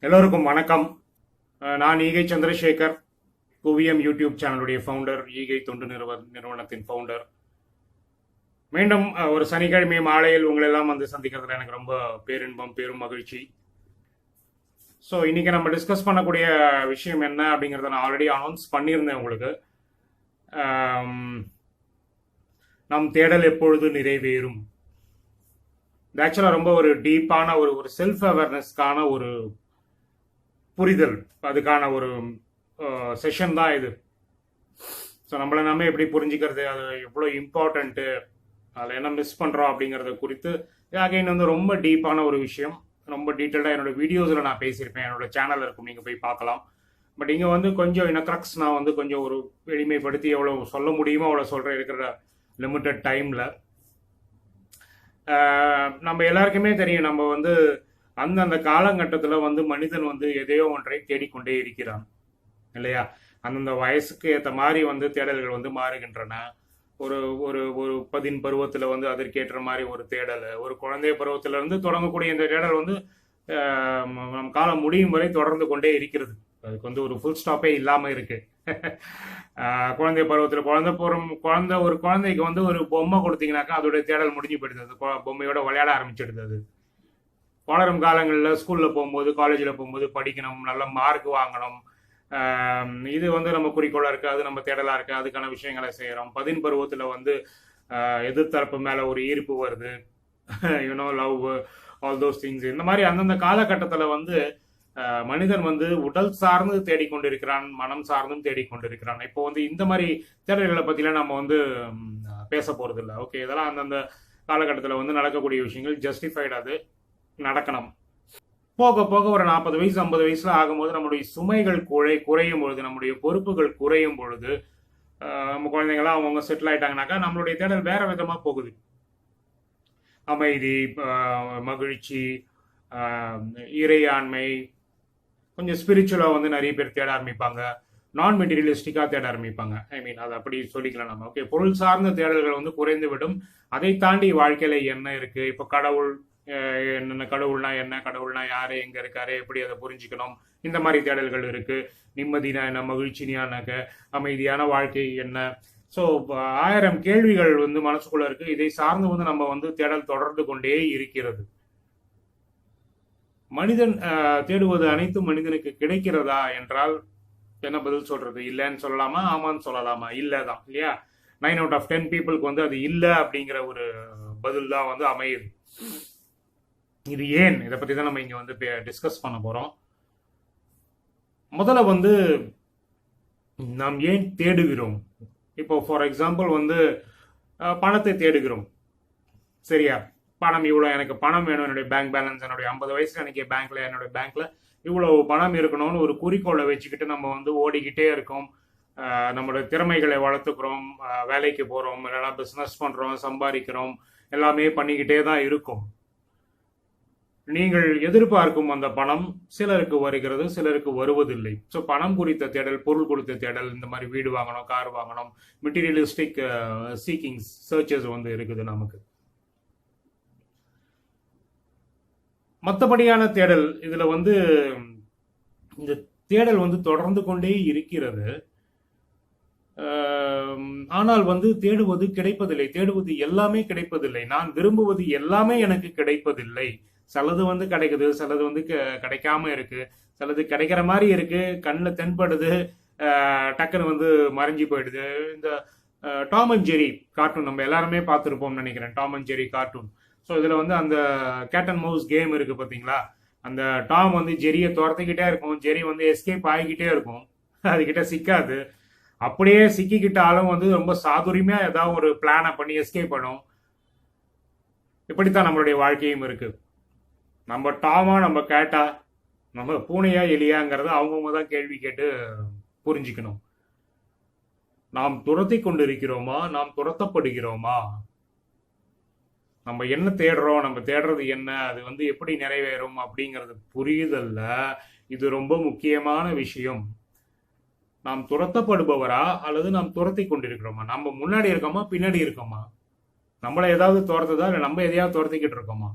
எல்லோருக்கும் வணக்கம். நான் ஈகை சந்திரசேகர், குவியம் யூடியூப் சேனலுடைய ஃபவுண்டர், ஈகை தொண்டு நிறுவனத்தின் ஃபவுண்டர். மீண்டும் ஒரு சனிக்கிழமை மாலையில் உங்களெல்லாம் வந்து சந்திக்கிறதுல எனக்கு ரொம்ப பேரின்பம், பெரும் மகிழ்ச்சி. ஸோ இன்னைக்கு நம்ம டிஸ்கஸ் பண்ணக்கூடிய விஷயம் என்ன அப்படிங்கிறத நான் ஆல்ரெடி அனௌன்ஸ் பண்ணியிருந்தேன் உங்களுக்கு. நம் தேடல் எப்பொழுது நிறைவேறும். இது ஆக்சுவலாக ரொம்ப ஒரு டீப்பான ஒரு செல்ஃப் அவேர்னஸ்க்கான ஒரு புரிதல், அதுக்கான ஒரு செஷன் தான் இது. ஸோ நம்மளை நம்ம எப்படி புரிஞ்சுக்கிறது, அது எவ்வளோ இம்பார்ட்டண்ட்டு, அதில் என்ன மிஸ் பண்ணுறோம் அப்படிங்கிறத குறித்து அகைன் வந்து ரொம்ப டீப்பான ஒரு விஷயம். ரொம்ப டீட்டெயிலாக என்னோட வீடியோஸில் நான் பேசியிருப்பேன், என்னோட சேனல் இருக்கும், நீங்கள் போய் பார்க்கலாம். பட் இங்கே வந்து கொஞ்சம் கிரக்ஸ் நான் வந்து கொஞ்சம் ஒரு எளிமைப்படுத்தி எவ்வளோ சொல்ல முடியுமோ அவ்வளோ சொல்கிறேன் இருக்கிற லிமிட்டட் டைமில். நம்ம எல்லாருக்குமே தெரியும், நம்ம வந்து அந்தந்த காலகட்டத்தில் வந்து மனிதன் வந்து எதையோ ஒன்றை தேடிக்கொண்டே இருக்கிறான் இல்லையா? அந்தந்த வயசுக்கு ஏற்ற மாதிரி வந்து தேடல்கள் வந்து மாறுகின்றன. ஒரு ஒரு ஒரு 10 பருவத்தில் வந்து அதற்கேற்ற மாதிரி ஒரு தேடல், ஒரு குழந்தை பருவத்திலிருந்து தொடங்கக்கூடிய இந்த தேடல் வந்து நம் காலம் முடியும் வரை தொடர்ந்து கொண்டே இருக்கிறது. அதுக்கு வந்து ஒரு ஃபுல் ஸ்டாப்பே இல்லாமல் இருக்கு. குழந்தை பருவத்தில் ஒரு குழந்தைக்கு வந்து ஒரு பொம்மை கொடுத்தீங்கன்னாக்கா அதோடைய தேடல் முடிஞ்சு போயிடுது. பொம்மையோட விளையாட ஆரம்பிச்சிடுது. வளரும் காலங்களில் ஸ்கூலில் போகும்போது, காலேஜில் போகும்போது படிக்கணும், நல்ல மார்க் வாங்கணும், இது வந்து நம்ம குறிக்கோளாக இருக்குது, அது நம்ம தேடலாக இருக்குது, அதுக்கான விஷயங்களை செய்கிறோம். 10 பருவத்தில் வந்து எதிர்த்தரப்பு மேலே ஒரு ஈர்ப்பு வருது, லவ், ஆல் தோஸ் திங்ஸ். இந்த மாதிரி அந்தந்த காலகட்டத்தில் வந்து மனிதன் வந்து உடல் சார்ந்து தேடிக்கொண்டிருக்கிறான், மனம் சார்ந்தும் தேடிக்கொண்டிருக்கிறான். இப்போ வந்து இந்த மாதிரி தேடல்களை பற்றிலாம் நம்ம வந்து பேச போகிறது இல்லை. ஓகே, இதெல்லாம் அந்தந்த காலகட்டத்தில் வந்து நடக்கக்கூடிய விஷயங்கள், ஜஸ்டிஃபைடு, அது நடக்கணும். போக போக ஒரு 40 வயசு 50 வயசுல ஆகும்போது நம்முடைய சுமைகள் குறையும் பொழுது, நம்முடைய பொறுப்புகள் குறையும் பொழுது, நம்ம குழந்தைங்களாம் அவங்க செட்டில் ஆயிட்டாங்கனாக்கா நம்மளுடைய தேடல் வேற விதமா போகுது. அமைதி, மகிழ்ச்சி, இறையாண்மை, கொஞ்சம் ஸ்பிரிச்சுவலா வந்து நிறைய பேர் தேட ஆரம்பிப்பாங்க. நான் மெட்டீரியலிஸ்டிக்கா தேட ஆரம்பிப்பாங்க. அதை அப்படி சொல்லிக்கலாம் நம்ம. ஓகே, பொருள் சார்ந்த தேடல்கள் வந்து குறைந்து விடும். அதை தாண்டி வாழ்க்கையில என்ன இருக்கு, இப்போ கடவுள் என்னென்ன, கடவுள்னா என்ன, கடவுள்னா யாரு, எங்க இருக்காரு, எப்படி அதை புரிஞ்சுக்கணும், இந்த மாதிரி தேடல்கள் இருக்கு. நிம்மதினா என்ன, மகிழ்ச்சினாக்க, அமைதியான வாழ்க்கை என்ன. ஸோ 1000 கேள்விகள் வந்து மனசுக்குள்ள இருக்கு. இதை சார்ந்து வந்து நம்ம வந்து தேடல் தொடர்ந்து கொண்டே இருக்கிறது. மனிதன் தேடுவது அனைத்தும் மனிதனுக்கு கிடைக்கிறதா என்றால் என்ன பதில் சொல்றது? இல்லைன்னு சொல்லலாமா, ஆமான்னு சொல்லலாமா? இல்லதான் இல்லையா? 9 out of 10 பீப்புளுக்கு வந்து அது இல்லை அப்படிங்கிற ஒரு பதில் தான் வந்து அமையுது. இது ஏன்? இதை பத்தி தான் நம்ம இங்க வந்து டிஸ்கஸ் பண்ண போறோம். முதல்ல வந்து நாம் ஏன் தேடுகிறோம்? இப்போ ஃபார் எக்ஸாம்பிள் வந்து பணத்தை தேடுகிறோம், சரியா? பணம் இவ்வளோ, எனக்கு பணம் வேணும், என்னுடைய பேங்க் பேலன்ஸ், என்னுடைய 50 வயசுல எனக்கு என்னுடைய பேங்க்ல இவ்வளவு பணம் இருக்கணும்னு ஒரு குறிக்கோளை வச்சுக்கிட்டு நம்ம வந்து ஓடிக்கிட்டே இருக்கோம். நம்மளோட திறமைகளை வளர்த்துக்கிறோம், வேலைக்கு போறோம், இல்லைன்னா பிஸ்னஸ் பண்றோம், சம்பாதிக்கிறோம், எல்லாமே பண்ணிக்கிட்டே தான் இருக்கும். நீங்கள் எதிர்பார்க்கும் அந்த பணம் சிலருக்கு வருகிறது, சிலருக்கு வருவதில்லை. ஸோ பணம் குறித்த தேடல், பொருள் குறித்த தேடல், இந்த மாதிரி வீடு வாங்கணும், கார் வாங்கணும், மெட்டீரியலிஸ்டிக் சீக்கிங்ஸ், சர்ச்சஸ் வந்து இருக்குது நமக்கு. மற்றபடியான தேடல், இதுல வந்து இந்த தேடல் வந்து தொடர்ந்து கொண்டே இருக்கிறது. ஆனால் வந்து தேடுவது கிடைப்பதில்லை, தேடுவது எல்லாமே கிடைப்பதில்லை, நான் விரும்புவது எல்லாமே எனக்கு கிடைப்பதில்லை. சிலது வந்து கிடைக்குது, சிலது வந்து கிடைக்காம இருக்கு, சிலது கிடைக்கிற மாதிரி இருக்கு, கண்ணில் தென்படுது, டக்குன்னு வந்து மறைஞ்சி போயிடுது. இந்த டாம் அண்ட் ஜெரி கார்ட்டூன் நம்ம எல்லாருமே பார்த்துருப்போம்னு நினைக்கிறேன், Tom and Jerry cartoon. So இதில் வந்து அந்த கேட் அண்ட் மவுஸ் கேம் இருக்கு பார்த்தீங்களா? அந்த டாம் வந்து ஜெரியை துரத்திக்கிட்டே இருக்கும், ஜெரி வந்து எஸ்கேப் ஆகிக்கிட்டே இருக்கும், அதுகிட்ட சிக்காது. அப்படியே சிக்கிக்கிட்டாலும் வந்து ரொம்ப சாதுரியமா ஏதாவது ஒரு பிளானை பண்ணி எஸ்கேப் பண்ணும். இப்படித்தான் நம்மளுடைய வாழ்க்கையும் இருக்கு. நம்ம டாமா, நம்ம கேட்டா, நம்ம பூனையா எலியாங்கிறத அவங்கவுங்க தான் கேள்வி கேட்டு புரிஞ்சுக்கணும். நாம் துரத்தி கொண்டிருக்கிறோமா, நாம் துரத்தப்படுகிறோமா? நம்ம என்ன தேடுறோம், நம்ம தேடுறது என்ன, அது வந்து எப்படி நிறைவேறும் அப்படிங்கிறது புரியுதல்ல இது ரொம்ப முக்கியமான விஷயம். நாம் துரத்தப்படுபவரா அல்லது நாம் துரத்தி கொண்டிருக்கிறோமா? நம்ம முன்னாடி இருக்கோமா, பின்னாடி இருக்கோமா? நம்மளை ஏதாவது துரத்துதா, இல்லை நம்ம எதையாவது துரத்திக்கிட்டு இருக்கோமா?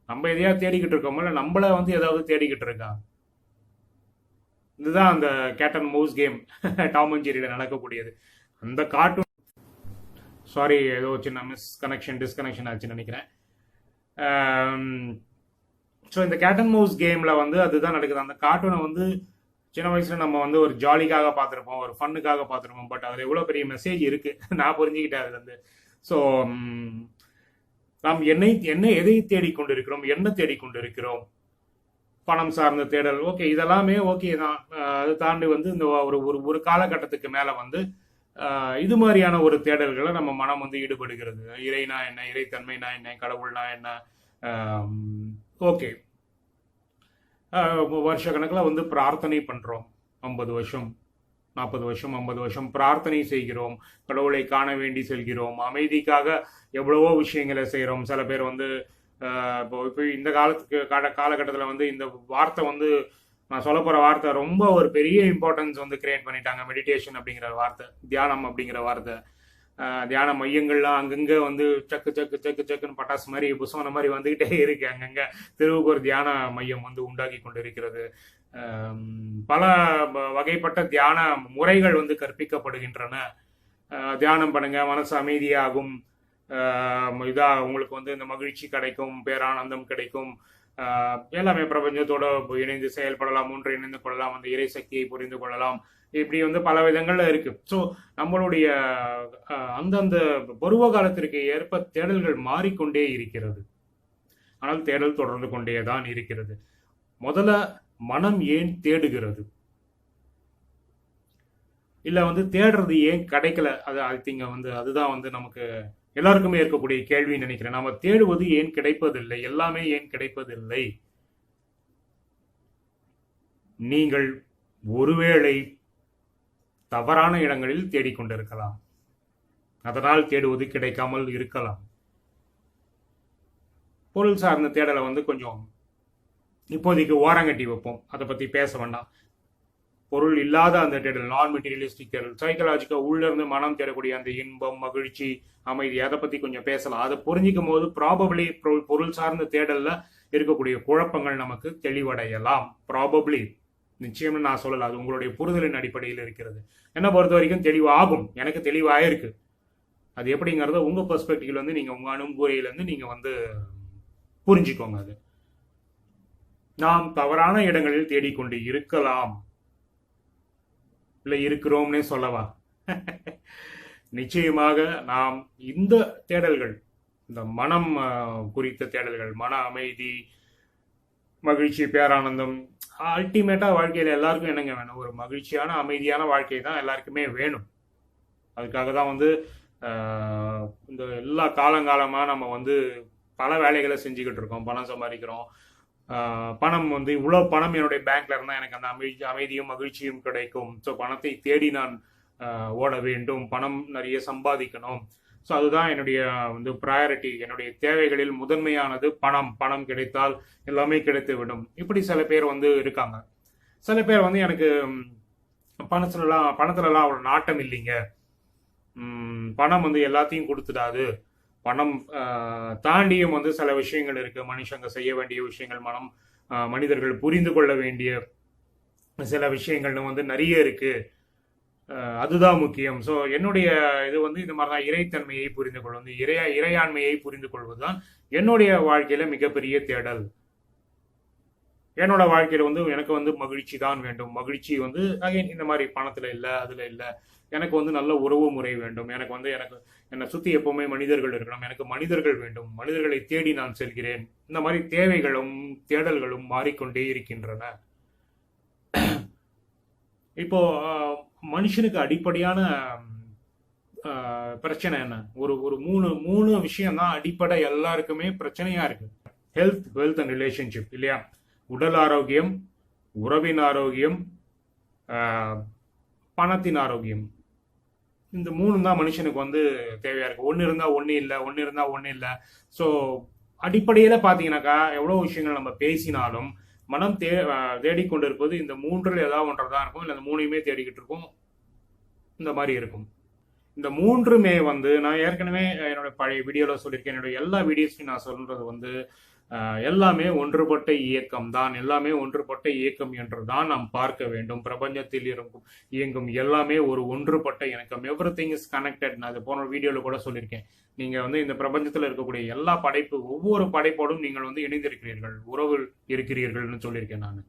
நம்ம எதையாவது தேடிக்கிட்டு இருக்கோமா, இல்லை நம்மள வந்து ஏதாவது தேடிக்கிட்டு இருக்கா? இதுதான் அந்த cat and mouse game Tom and ஜெரியில நடக்கக்கூடியது. அந்த கார்ட்டூன், சாரி ஏதோ சின்ன டிஸ்கனெக்ஷன் ஆச்சுன்னு நினைக்கிறேன். ஸோ இந்த கேட் அண்ட் மவுஸ் கேமில் வந்து அதுதான் நடக்குது. அந்த கார்ட்டூனை வந்து சின்ன வயசுல நம்ம வந்து ஒரு ஜாலிக்காக பார்த்துருப்போம், ஒரு ஃபன்னுக்காக பார்த்துருப்போம். பட் அதில் எவ்வளோ பெரிய மெசேஜ் இருக்கு நான் புரிஞ்சுக்கிட்டேன் அதுலேருந்து. ஸோ நாம் எதை தேடிக்கொண்டிருக்கிறோம், என்ன தேடிக்கொண்டிருக்கிறோம்? பணம் சார்ந்த தேடல், ஓகே, இதெல்லாமே ஓகே தான். அதை தாண்டி வந்து இந்த ஒரு ஒரு காலகட்டத்துக்கு மேலே வந்து இது மாதிரியான ஒரு தேடல்களை நம்ம மனம் வந்து ஈடுபடுகிறது. இறைனா என்ன, இறைத்தன்மைனா என்ன, கடவுள்னா என்ன, ஓகே, வருஷ கணக்கில் வந்து பிரார்த்தனை பண்ணுறோம். 50 வருஷம், 40 வருஷம், 50 வருஷம் பிரார்த்தனை செய்கிறோம். கடவுளை காண வேண்டி செல்கிறோம். அமைதிக்காக எவ்வளவோ விஷயங்களை செய்கிறோம். சில பேர் வந்து இப்போ இந்த காலகட்டத்தில் வந்து இந்த வார்த்தை வந்து நான் சொல்ல போகிற வார்த்தை ரொம்ப ஒரு பெரிய இம்பார்ட்டன்ஸ் வந்து கிரியேட் பண்ணிட்டாங்க. மெடிடேஷன் அப்படிங்கிற வார்த்தை, தியானம் அப்படிங்கிற வார்த்தை. தியான மையங்கள்லாம் அங்கங்கே வந்து சக்கு சக்கு சக்கு சக்குன்னு பட்டாசு மாதிரி புஸ்வான மாதிரி வந்துக்கிட்டே இருக்கு. அங்கங்கே தெருவுக்கு ஒரு தியான மையம் வந்து உண்டாக்கி கொண்டு இருக்கிறது. பல வகைப்பட்ட தியான முறைகள் வந்து கற்பிக்கப்படுகின்றன. தியானம் பண்ணுங்க, மனசு அமைதியாகும், உங்களுக்கு வந்து இந்த மகிழ்ச்சி கிடைக்கும், பேரானந்தம் கிடைக்கும், எல்லாமே பிரபஞ்சத்தோட இணைந்து செயல்படலாம், ஒன்று இணைந்து கொள்ளலாம், அந்த இறை சக்தியை புரிந்து கொள்ளலாம். இப்படி வந்து பல விதங்கள்ல இருக்கு. ஸோ நம்மளுடைய அந்தந்த பருவ காலத்திற்கு ஏற்ப தேடல்கள் மாறிக்கொண்டே இருக்கிறது. ஆனால் தேடல் தொடர்ந்து கொண்டே தான் இருக்கிறது. முதல்ல மனம் ஏன் தேடுகிறது, இல்ல வந்து தேடுறது ஏன் கிடைக்கல? அது ஐ திங்க் வந்து அதுதான் வந்து நமக்கு எல்லாருக்குமே இருக்கக்கூடிய கேள்வின்னு நினைக்கிறேன். நாம தேடுவது ஏன் கிடைப்பதில்லை, எல்லாமே ஏன் கிடைப்பதில்லை? நீங்கள் ஒருவேளை தவறான இடங்களில் தேடிக்கொண்டிருக்கலாம், அதனால் தேடுவது கிடைக்காமல் இருக்கலாம். பொருள் சார்ந்த தேடலை வந்து கொஞ்சம் இப்போதைக்கு ஓரங்கட்டி வைப்போம், அதை பத்தி பேச வேண்டாம். பொருள் இல்லாத அந்த தேடல், நான் மெட்டீரியலிஸ்டிக் தேடல், சைக்கலாஜிக்கா உள்ள இருந்து மனம் தேடக்கூடிய அந்த இன்பம், மகிழ்ச்சி, அமைதி, அதை பத்தி கொஞ்சம் பேசலாம். அதை புரிஞ்சிக்கும் போது ப்ராபபிளி பொருள் சார்ந்த தேடல்ல இருக்கக்கூடிய குழப்பங்கள் நமக்கு தெளிவடையலாம். ப்ராபபிளி, நிச்சயம் நான் சொல்லல, அது உங்களுடைய புரிதலின் அடிப்படையில் இருக்கிறது. என்னை பொறுத்த வரைக்கும் தெளிவாகும், எனக்கு தெளிவாயிருக்கு. அது எப்படிங்கிறத உங்க பெர்ஸ்பெக்டிவ்ல வந்து நீங்க உங்க அணுகுமுறையில இருந்து நீங்க வந்து புரிஞ்சுக்கோங்க. அது நாம் தவறான இடங்களில் தேடிக்கொண்டு இருக்கலாம், இல்லை இருக்கிறோம்னே சொல்லவா? நிச்சயமாக நாம் இந்த தேடல்கள், இந்த மனம் குறித்த தேடல்கள், மன அமைதி, மகிழ்ச்சி, பேரானந்தம், அல்டிமேட்டா வாழ்க்கையில எல்லாருக்கும் என்னங்க வேணும்? ஒரு மகிழ்ச்சியான அமைதியான வாழ்க்கை தான் எல்லாருக்குமே வேணும். அதுக்காக தான் வந்து இந்த எல்லா காலங்காலமா நம்ம வந்து பல வேலைகளை செஞ்சுக்கிட்டு இருக்கோம், பணம் சம்பாதிக்கிறோம். பணம் வந்து இவ்வளோ பணம் என்னுடைய பேங்க்ல இருந்தால் எனக்கு அந்த அமைதியும் மகிழ்ச்சியும் கிடைக்கும். ஸோ பணத்தை தேடி நான் ஓட வேண்டும், பணம் நிறைய சம்பாதிக்கணும். ஸோ அதுதான் என்னுடைய வந்து ப்ரையாரிட்டி, என்னுடைய தேவைகளில் முதன்மையானது பணம். பணம் கிடைத்தால் எல்லாமே கிடைத்து விடும். இப்படி சில பேர் வந்து இருக்காங்க. சில பேர் வந்து எனக்கு பணத்துலலாம் அவ்வளோ நாட்டம் இல்லைங்க, பணம் வந்து எல்லாத்தையும் கொடுத்துடாது, பணம் தாண்டியும் வந்து சில விஷயங்கள் இருக்கு, மனுஷங்க செய்ய வேண்டிய விஷயங்கள், மனிதர்கள் புரிந்து கொள்ள வேண்டிய சில விஷயங்கள்னு வந்து நிறைய இருக்கு, அதுதான் முக்கியம். ஸோ என்னுடைய இது வந்து இந்த மாதிரி தான் இறைத்தன்மையை புரிந்து கொள்வது, இறையாண்மையை புரிந்து கொள்வதுதான் என்னுடைய வாழ்க்கையில மிகப்பெரிய தேடல். என்னோட வாழ்க்கையில வந்து எனக்கு வந்து மகிழ்ச்சி தான் வேண்டும். மகிழ்ச்சி வந்து அகைன் இந்த மாதிரி பணத்துல இல்லை, அதுல இல்லை. எனக்கு வந்து நல்ல உறவு முறை வேண்டும். எனக்கு வந்து என்னை சுத்தி எப்பவுமே மனிதர்கள் இருக்கணும். எனக்கு மனிதர்கள் வேண்டும். மனிதர்களை தேடி நான் செல்கிறேன். இந்த மாதிரி தேவைகளும் தேடல்களும் மாறிக்கொண்டே இருக்கின்றன. இப்போ மனுஷனுக்கு அடிப்படையான பிரச்சனை என்ன? ஒரு மூணு விஷயம் தான் அடிப்படை, எல்லாருக்குமே பிரச்சனையா இருக்கு. ஹெல்த், வெல்த் அண்ட் ரிலேஷன்ஷிப், இல்லையா? உடல் ஆரோக்கியம், உறவின் ஆரோக்கியம், பணத்தின் ஆரோக்கியம், இந்த 3 தான் மனுஷனுக்கு வந்து தேவையா இருக்கு. ஒன்று இருந்தா ஒன்று இல்லை, ஒன்று இருந்தா ஒன்று இல்லை. ஸோ அடிப்படையில பாத்தீங்கன்னாக்கா எவ்வளவு விஷயங்கள் நம்ம பேசினாலும் மனம் தேடிக்கொண்டிருப்பது இந்த 3ல் ஏதாவது ஒன்றதான் இருக்கும், இல்லை இந்த 3ஐயுமே தேடிக்கிட்டு இருக்கும். இந்த மாதிரி இருக்கும். இந்த 3மே வந்து நான் ஏற்கனவே என்னோட பழைய வீடியோல சொல்லியிருக்கேன். என்னோட எல்லா வீடியோஸ்லையும் நான் சொல்றது வந்து எல்லாமே ஒன்றுபட்ட இயக்கம் தான். எல்லாமே ஒன்றுபட்ட இயக்கம் என்றுதான் நாம் பார்க்க வேண்டும். பிரபஞ்சத்தில் இயங்கும் எல்லாமே ஒரு ஒன்றுபட்ட இயக்கம். Every thing is connected. நான் அது போன வீடியோல கூட சொல்லியிருக்கேன். நீங்க வந்து இந்த பிரபஞ்சத்தில் இருக்கக்கூடிய எல்லா படைப்பு, ஒவ்வொரு படைப்போடும் நீங்கள் வந்து இணைந்திருக்கிறீர்கள், உறவு இருக்கிறீர்கள்னு சொல்லியிருக்கேன் நான்.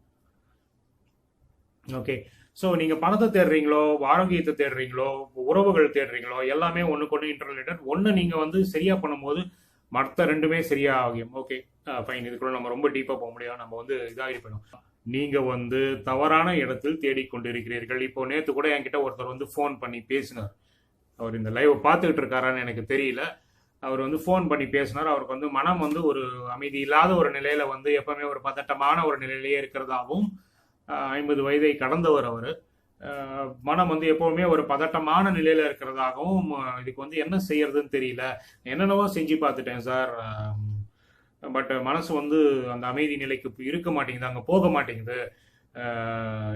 ஓகே. ஸோ நீங்கள் பணத்தை தேடுறீங்களோ, ஆரோக்கியத்தை தேடுறீங்களோ, உறவுகள் தேடுறீங்களோ, எல்லாமே ஒன்றுக்கு ஒன்று இன்டர்ரிலேட்டட். ஒன்று நீங்கள் வந்து சரியாக பண்ணும்போது மற்ற 2மே சரியாக ஆகும். Okay, fine. இதுக்குள்ள நம்ம ரொம்ப டீப்பாக போக முடியாது, நம்ம வந்து இதாகி போயிடும். நீங்கள் வந்து தவறான இடத்தில் தேடிக்கொண்டிருக்கிறீர்கள். இப்போ நேற்று கூட என்கிட்ட ஒருத்தர் வந்து ஃபோன் பண்ணி பேசினார். அவர் இந்த லைவ் பார்த்துக்கிட்டு இருக்காரான்னு எனக்கு தெரியல. அவர் வந்து ஃபோன் பண்ணி பேசினார். அவருக்கு வந்து மனம் வந்து ஒரு அமைதி இல்லாத ஒரு நிலையில வந்து எப்பவுமே ஒரு பதட்டமான ஒரு நிலையிலேயே இருக்கிறதாகவும், 50 வயதை கடந்தவர் அவர். மனம் வந்து எப்பவுமே ஒரு பதட்டமான நிலையில இருக்கிறதாகவும், இதுக்கு வந்து என்ன செய்யறதுன்னு தெரியல, என்னென்னவோ செஞ்சு பார்த்துட்டேன் சார், பட் மனசு வந்து அந்த அமைதி நிலைக்கு இருக்க மாட்டேங்குது, அங்கே போக மாட்டேங்குது.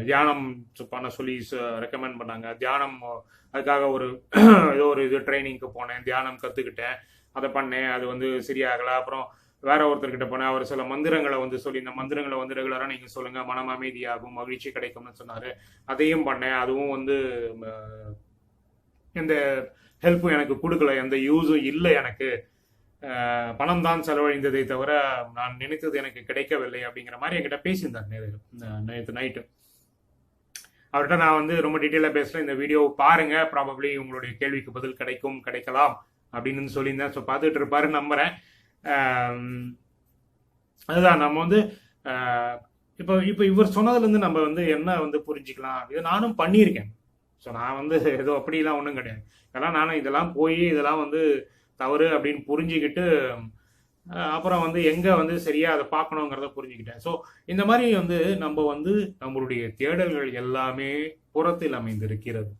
தியானம் பண்ண சொல்லி ரெக்கமெண்ட் பண்ணாங்க. தியானம் அதுக்காக ஒரு ஏதோ ஒரு இது ட்ரைனிங்க்கு போனேன், தியானம் கற்றுக்கிட்டேன், அதை பண்ணேன். அது வந்து சரியாகலை. அப்புறம் வேற ஒருத்தர்கிட்ட போனேன். அவர் சில மந்திரங்களை வந்து சொல்லி, இந்த மந்திரங்களை வந்து ரெகுலராக நீங்கள் சொல்லுங்க, மனம் அமைதியாகும், மகிழ்ச்சி கிடைக்கும்னு சொன்னார். அதையும் பண்ணேன். அதுவும் வந்து எந்த ஹெல்ப்பும் எனக்கு கொடுக்கல, எந்த யூஸும் இல்லை எனக்கு. பணம் தான் செலவழிந்ததை தவிர நான் நினைத்தது எனக்கு கிடைக்கவில்லை அப்படிங்கிற மாதிரி என்கிட்ட பேசியிருந்தார் நேற்று நைட்டு. அவர்கிட்ட நான் வந்து ரொம்ப டீட்டெயிலாக பேசல. இந்த வீடியோ பாருங்க, ப்ராபப்ளி உங்களுடைய கேள்விக்கு பதில் கிடைக்கலாம் அப்படின்னு சொல்லியிருந்தேன். ஸோ பார்த்துட்டு இருப்பாரு நம்புறேன். அதுதான் நம்ம வந்து இப்போ இவர் சொன்னதுலேருந்து நம்ம வந்து என்ன வந்து புரிஞ்சுக்கலாம், இது நானும் பண்ணியிருக்கேன். ஸோ நான் வந்து ஏதோ அப்படிலாம் ஒன்றும் கிடையாது. நானும் இதெல்லாம் போய் இதெல்லாம் வந்து தவறு அப்படின்னு புரிஞ்சுக்கிட்டு அப்புறம் வந்து எங்கே வந்து சரியாக அதை பார்க்கணுங்கிறத புரிஞ்சுக்கிட்டேன். ஸோ இந்த மாதிரி வந்து நம்ம வந்து நம்மளுடைய தேடல்கள் எல்லாமே புறத்தில் அமைந்திருக்கிறது.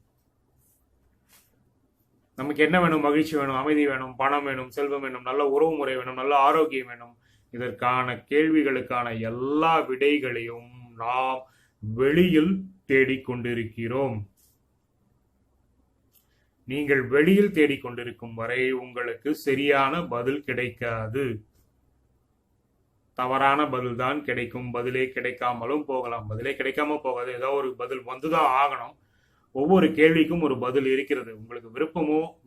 நமக்கு என்ன வேணும்? மகிழ்ச்சி வேணும், அமைதி வேணும், பணம் வேணும், செல்வம் வேணும், நல்ல உறவு முறை வேணும், நல்ல ஆரோக்கியம் வேணும். இதற்கான கேள்விகளுக்கான எல்லா விடைகளையும் நாம் வெளியில் தேடிக்கொண்டிருக்கிறோம். நீங்கள் வெளியில் தேடிக்கொண்டிருக்கும் வரை உங்களுக்கு சரியான பதில் கிடைக்காது. தவறான பதில் தான் கிடைக்கும். பதிலே கிடைக்காமலும் போகலாம், பதிலே கிடைக்காம போகாது. ஏதோ ஒரு பதில் வந்துதான் ஆகணும். ஒவ்வொரு கேள்விக்கும் ஒரு பதில் இருக்கிறது. உங்களுக்கு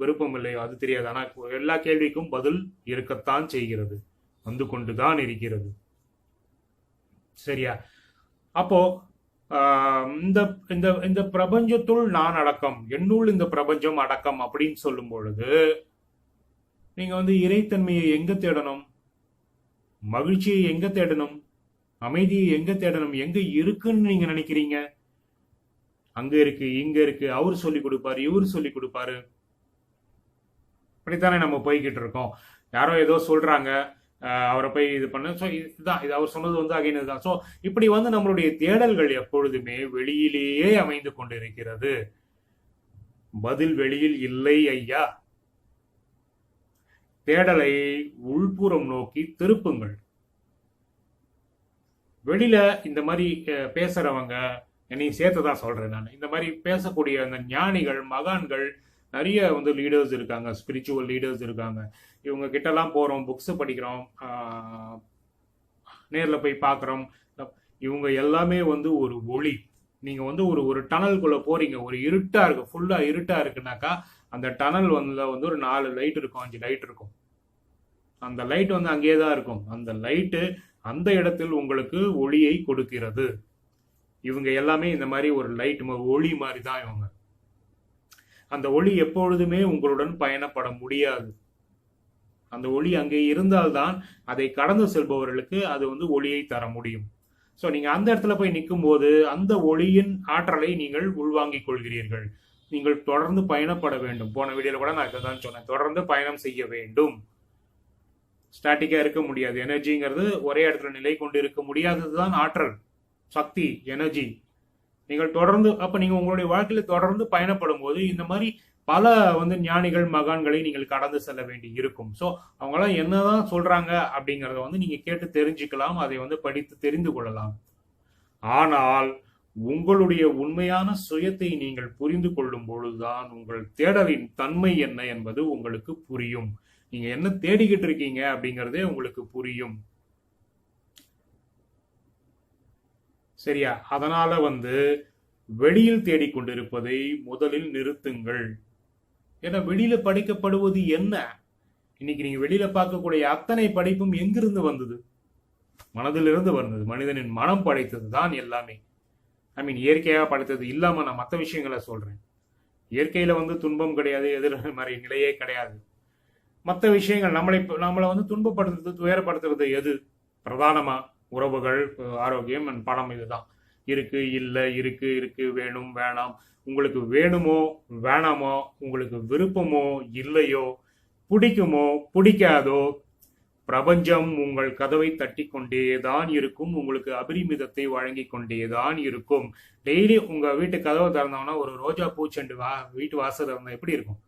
விருப்பம் இல்லையோ அது தெரியாது. ஆனா எல்லா கேள்விக்கும் பதில் இருக்கத்தான் செய்கிறது, வந்து கொண்டுதான் இருக்கிறது. சரியா? அப்போ இந்த பிரபஞ்சத்துள் நான் அடக்கம், என்னுள் இந்த பிரபஞ்சம் அடக்கம் அப்படின்னு சொல்லும் பொழுது நீங்க வந்து இறைத்தன்மையை எங்க தேடணும்? மகிழ்ச்சியை எங்க தேடணும்? அமைதியை எங்க தேடணும்? எங்க இருக்குன்னு நீங்க நினைக்கிறீங்க? அங்க இருக்கு, இங்க இருக்கு, அவரு சொல்லி கொடுப்பாரு, இவரு சொல்லி கொடுப்பாரு, அப்படித்தானே நம்ம போய்கிட்டு இருக்கோம். யாரோ ஏதோ சொல்றாங்க, அவரை போய் இது பண்ண. ஸோ இதுதான், இது அவர் சொன்னது வந்து அகைன் இதுதான். ஸோ இப்படி வந்து நம்மளுடைய தேடல்கள் எப்பொழுதுமே வெளியிலேயே அமைந்து கொண்டிருக்கிறது. பதில் வெளியில் இல்லை ஐயா. தேடலை உள்புறம் நோக்கி திருப்புங்கள். வெளியில இந்த மாதிரி பேசுறவங்க, என்னையும் சேர்த்துதான் சொல்றேன் நான், இந்த மாதிரி பேசக்கூடிய அந்த ஞானிகள், மகான்கள் நிறைய வந்து லீடர்ஸ் இருக்காங்க, ஸ்பிரிச்சுவல் லீடர்ஸ் இருக்காங்க. இவங்க கிட்டலாம் போகிறோம், புக்ஸ் படிக்கிறோம், நேரில் போய் பார்க்குறோம். இவங்க எல்லாமே வந்து ஒரு ஒளி. நீங்கள் வந்து ஒரு டனலுக்குள்ளே போகிறீங்க, ஒரு இருட்டாக இருக்குது, ஃபுல்லாக இருட்டாக இருக்குனாக்கா அந்த டனல் வந்து ஒரு 4 லைட் இருக்கும், 5 லைட் இருக்கும். அந்த லைட் வந்து அங்கேயே தான் இருக்கும். அந்த லைட்டு அந்த இடத்தில் உங்களுக்கு ஒளியை கொடுக்கிறது. இவங்க எல்லாமே இந்த மாதிரி ஒரு லைட், ஒளி மாதிரி தான் இவங்க. அந்த ஒளி எப்பொழுதுமே உங்களுடன் பயணப்பட முடியாது. அந்த ஒளி அங்கே இருந்தால்தான் அதை கடந்து செல்பவர்களுக்கு அது வந்து ஒளியை தர முடியும். ஸோ நீங்க அந்த இடத்துல போய் நிற்கும் போது அந்த ஒளியின் ஆற்றலை நீங்கள் உள்வாங்கிக் கொள்கிறீர்கள். நீங்கள் தொடர்ந்து பயணப்பட வேண்டும். போன வீடியோல கூட நான் இதை தான் சொன்னேன், தொடர்ந்து பயணம் செய்ய வேண்டும். ஸ்டாட்டிக்கா இருக்க முடியாது. எனர்ஜிங்கிறது ஒரே இடத்துல நிலை கொண்டு இருக்க முடியாததுதான் ஆற்றல். சக்தி, எனர்ஜி. நீங்கள் தொடர்ந்து அப்ப நீங்க உங்களுடைய வாழ்க்கையில தொடர்ந்து பயணப்படும் போது இந்த மாதிரி பல வந்து ஞானிகள் மகான்களை நீங்கள் கடந்து செல்ல வேண்டி இருக்கும். ஸோ அவங்களாம் என்னதான் சொல்றாங்க அப்படிங்கறத வந்து நீங்க கேட்டு தெரிஞ்சுக்கலாம், அதை வந்து படித்து தெரிந்து கொள்ளலாம். ஆனால் உங்களுடைய உண்மையான சுயத்தை நீங்கள் புரிந்து கொள்ளும் பொழுதுதான் உங்கள் தேடலின் தன்மை என்ன என்பது உங்களுக்கு புரியும். நீங்க என்ன தேடிக்கிட்டு இருக்கீங்க அப்படிங்கறதே உங்களுக்கு புரியும். சரியா? அதனால வந்து வெளியில் தேடிக்கொண்டிருப்பதை முதலில் நிறுத்துங்கள். ஏன்னா வெளியில படிக்கப்படுவது என்ன? இன்னைக்கு நீங்க வெளியில பார்க்கக்கூடிய அத்தனை படைப்பும் எங்கிருந்து வந்தது? மனதிலிருந்து வந்தது. மனிதனின் மனம் படைத்தது தான் எல்லாமே. ஐ மீன் இயற்கையாக படைத்தது இல்லாம நான் மற்ற விஷயங்களை சொல்றேன். இயற்கையில வந்து துன்பம் கிடையாது, எதிர்மறை நிலையே கிடையாது. மற்ற விஷயங்கள் நம்மளை வந்து துன்பப்படுத்துறது, துயரப்படுத்துறது எது? பிரதானமா உறவுகள், ஆரோக்கியம், பணம். இதுதான் இருக்கு இல்ல, இருக்கு இருக்கு, வேணும் வேணாம். உங்களுக்கு வேணுமோ வேணாமோ, உங்களுக்கு விருப்பமோ இல்லையோ, பிடிக்குமோ பிடிக்காதோ, பிரபஞ்சம் உங்கள் கதவை தட்டி கொண்டேதான் இருக்கும். உங்களுக்கு அபரிமிதத்தை வழங்கி கொண்டேதான் இருக்கும். டெய்லி உங்க வீட்டு கதவை திறந்தோம்னா ஒரு ரோஜா பூச்செண்டு வீட்டு வாசல் இருந்தா எப்படி இருக்கும்?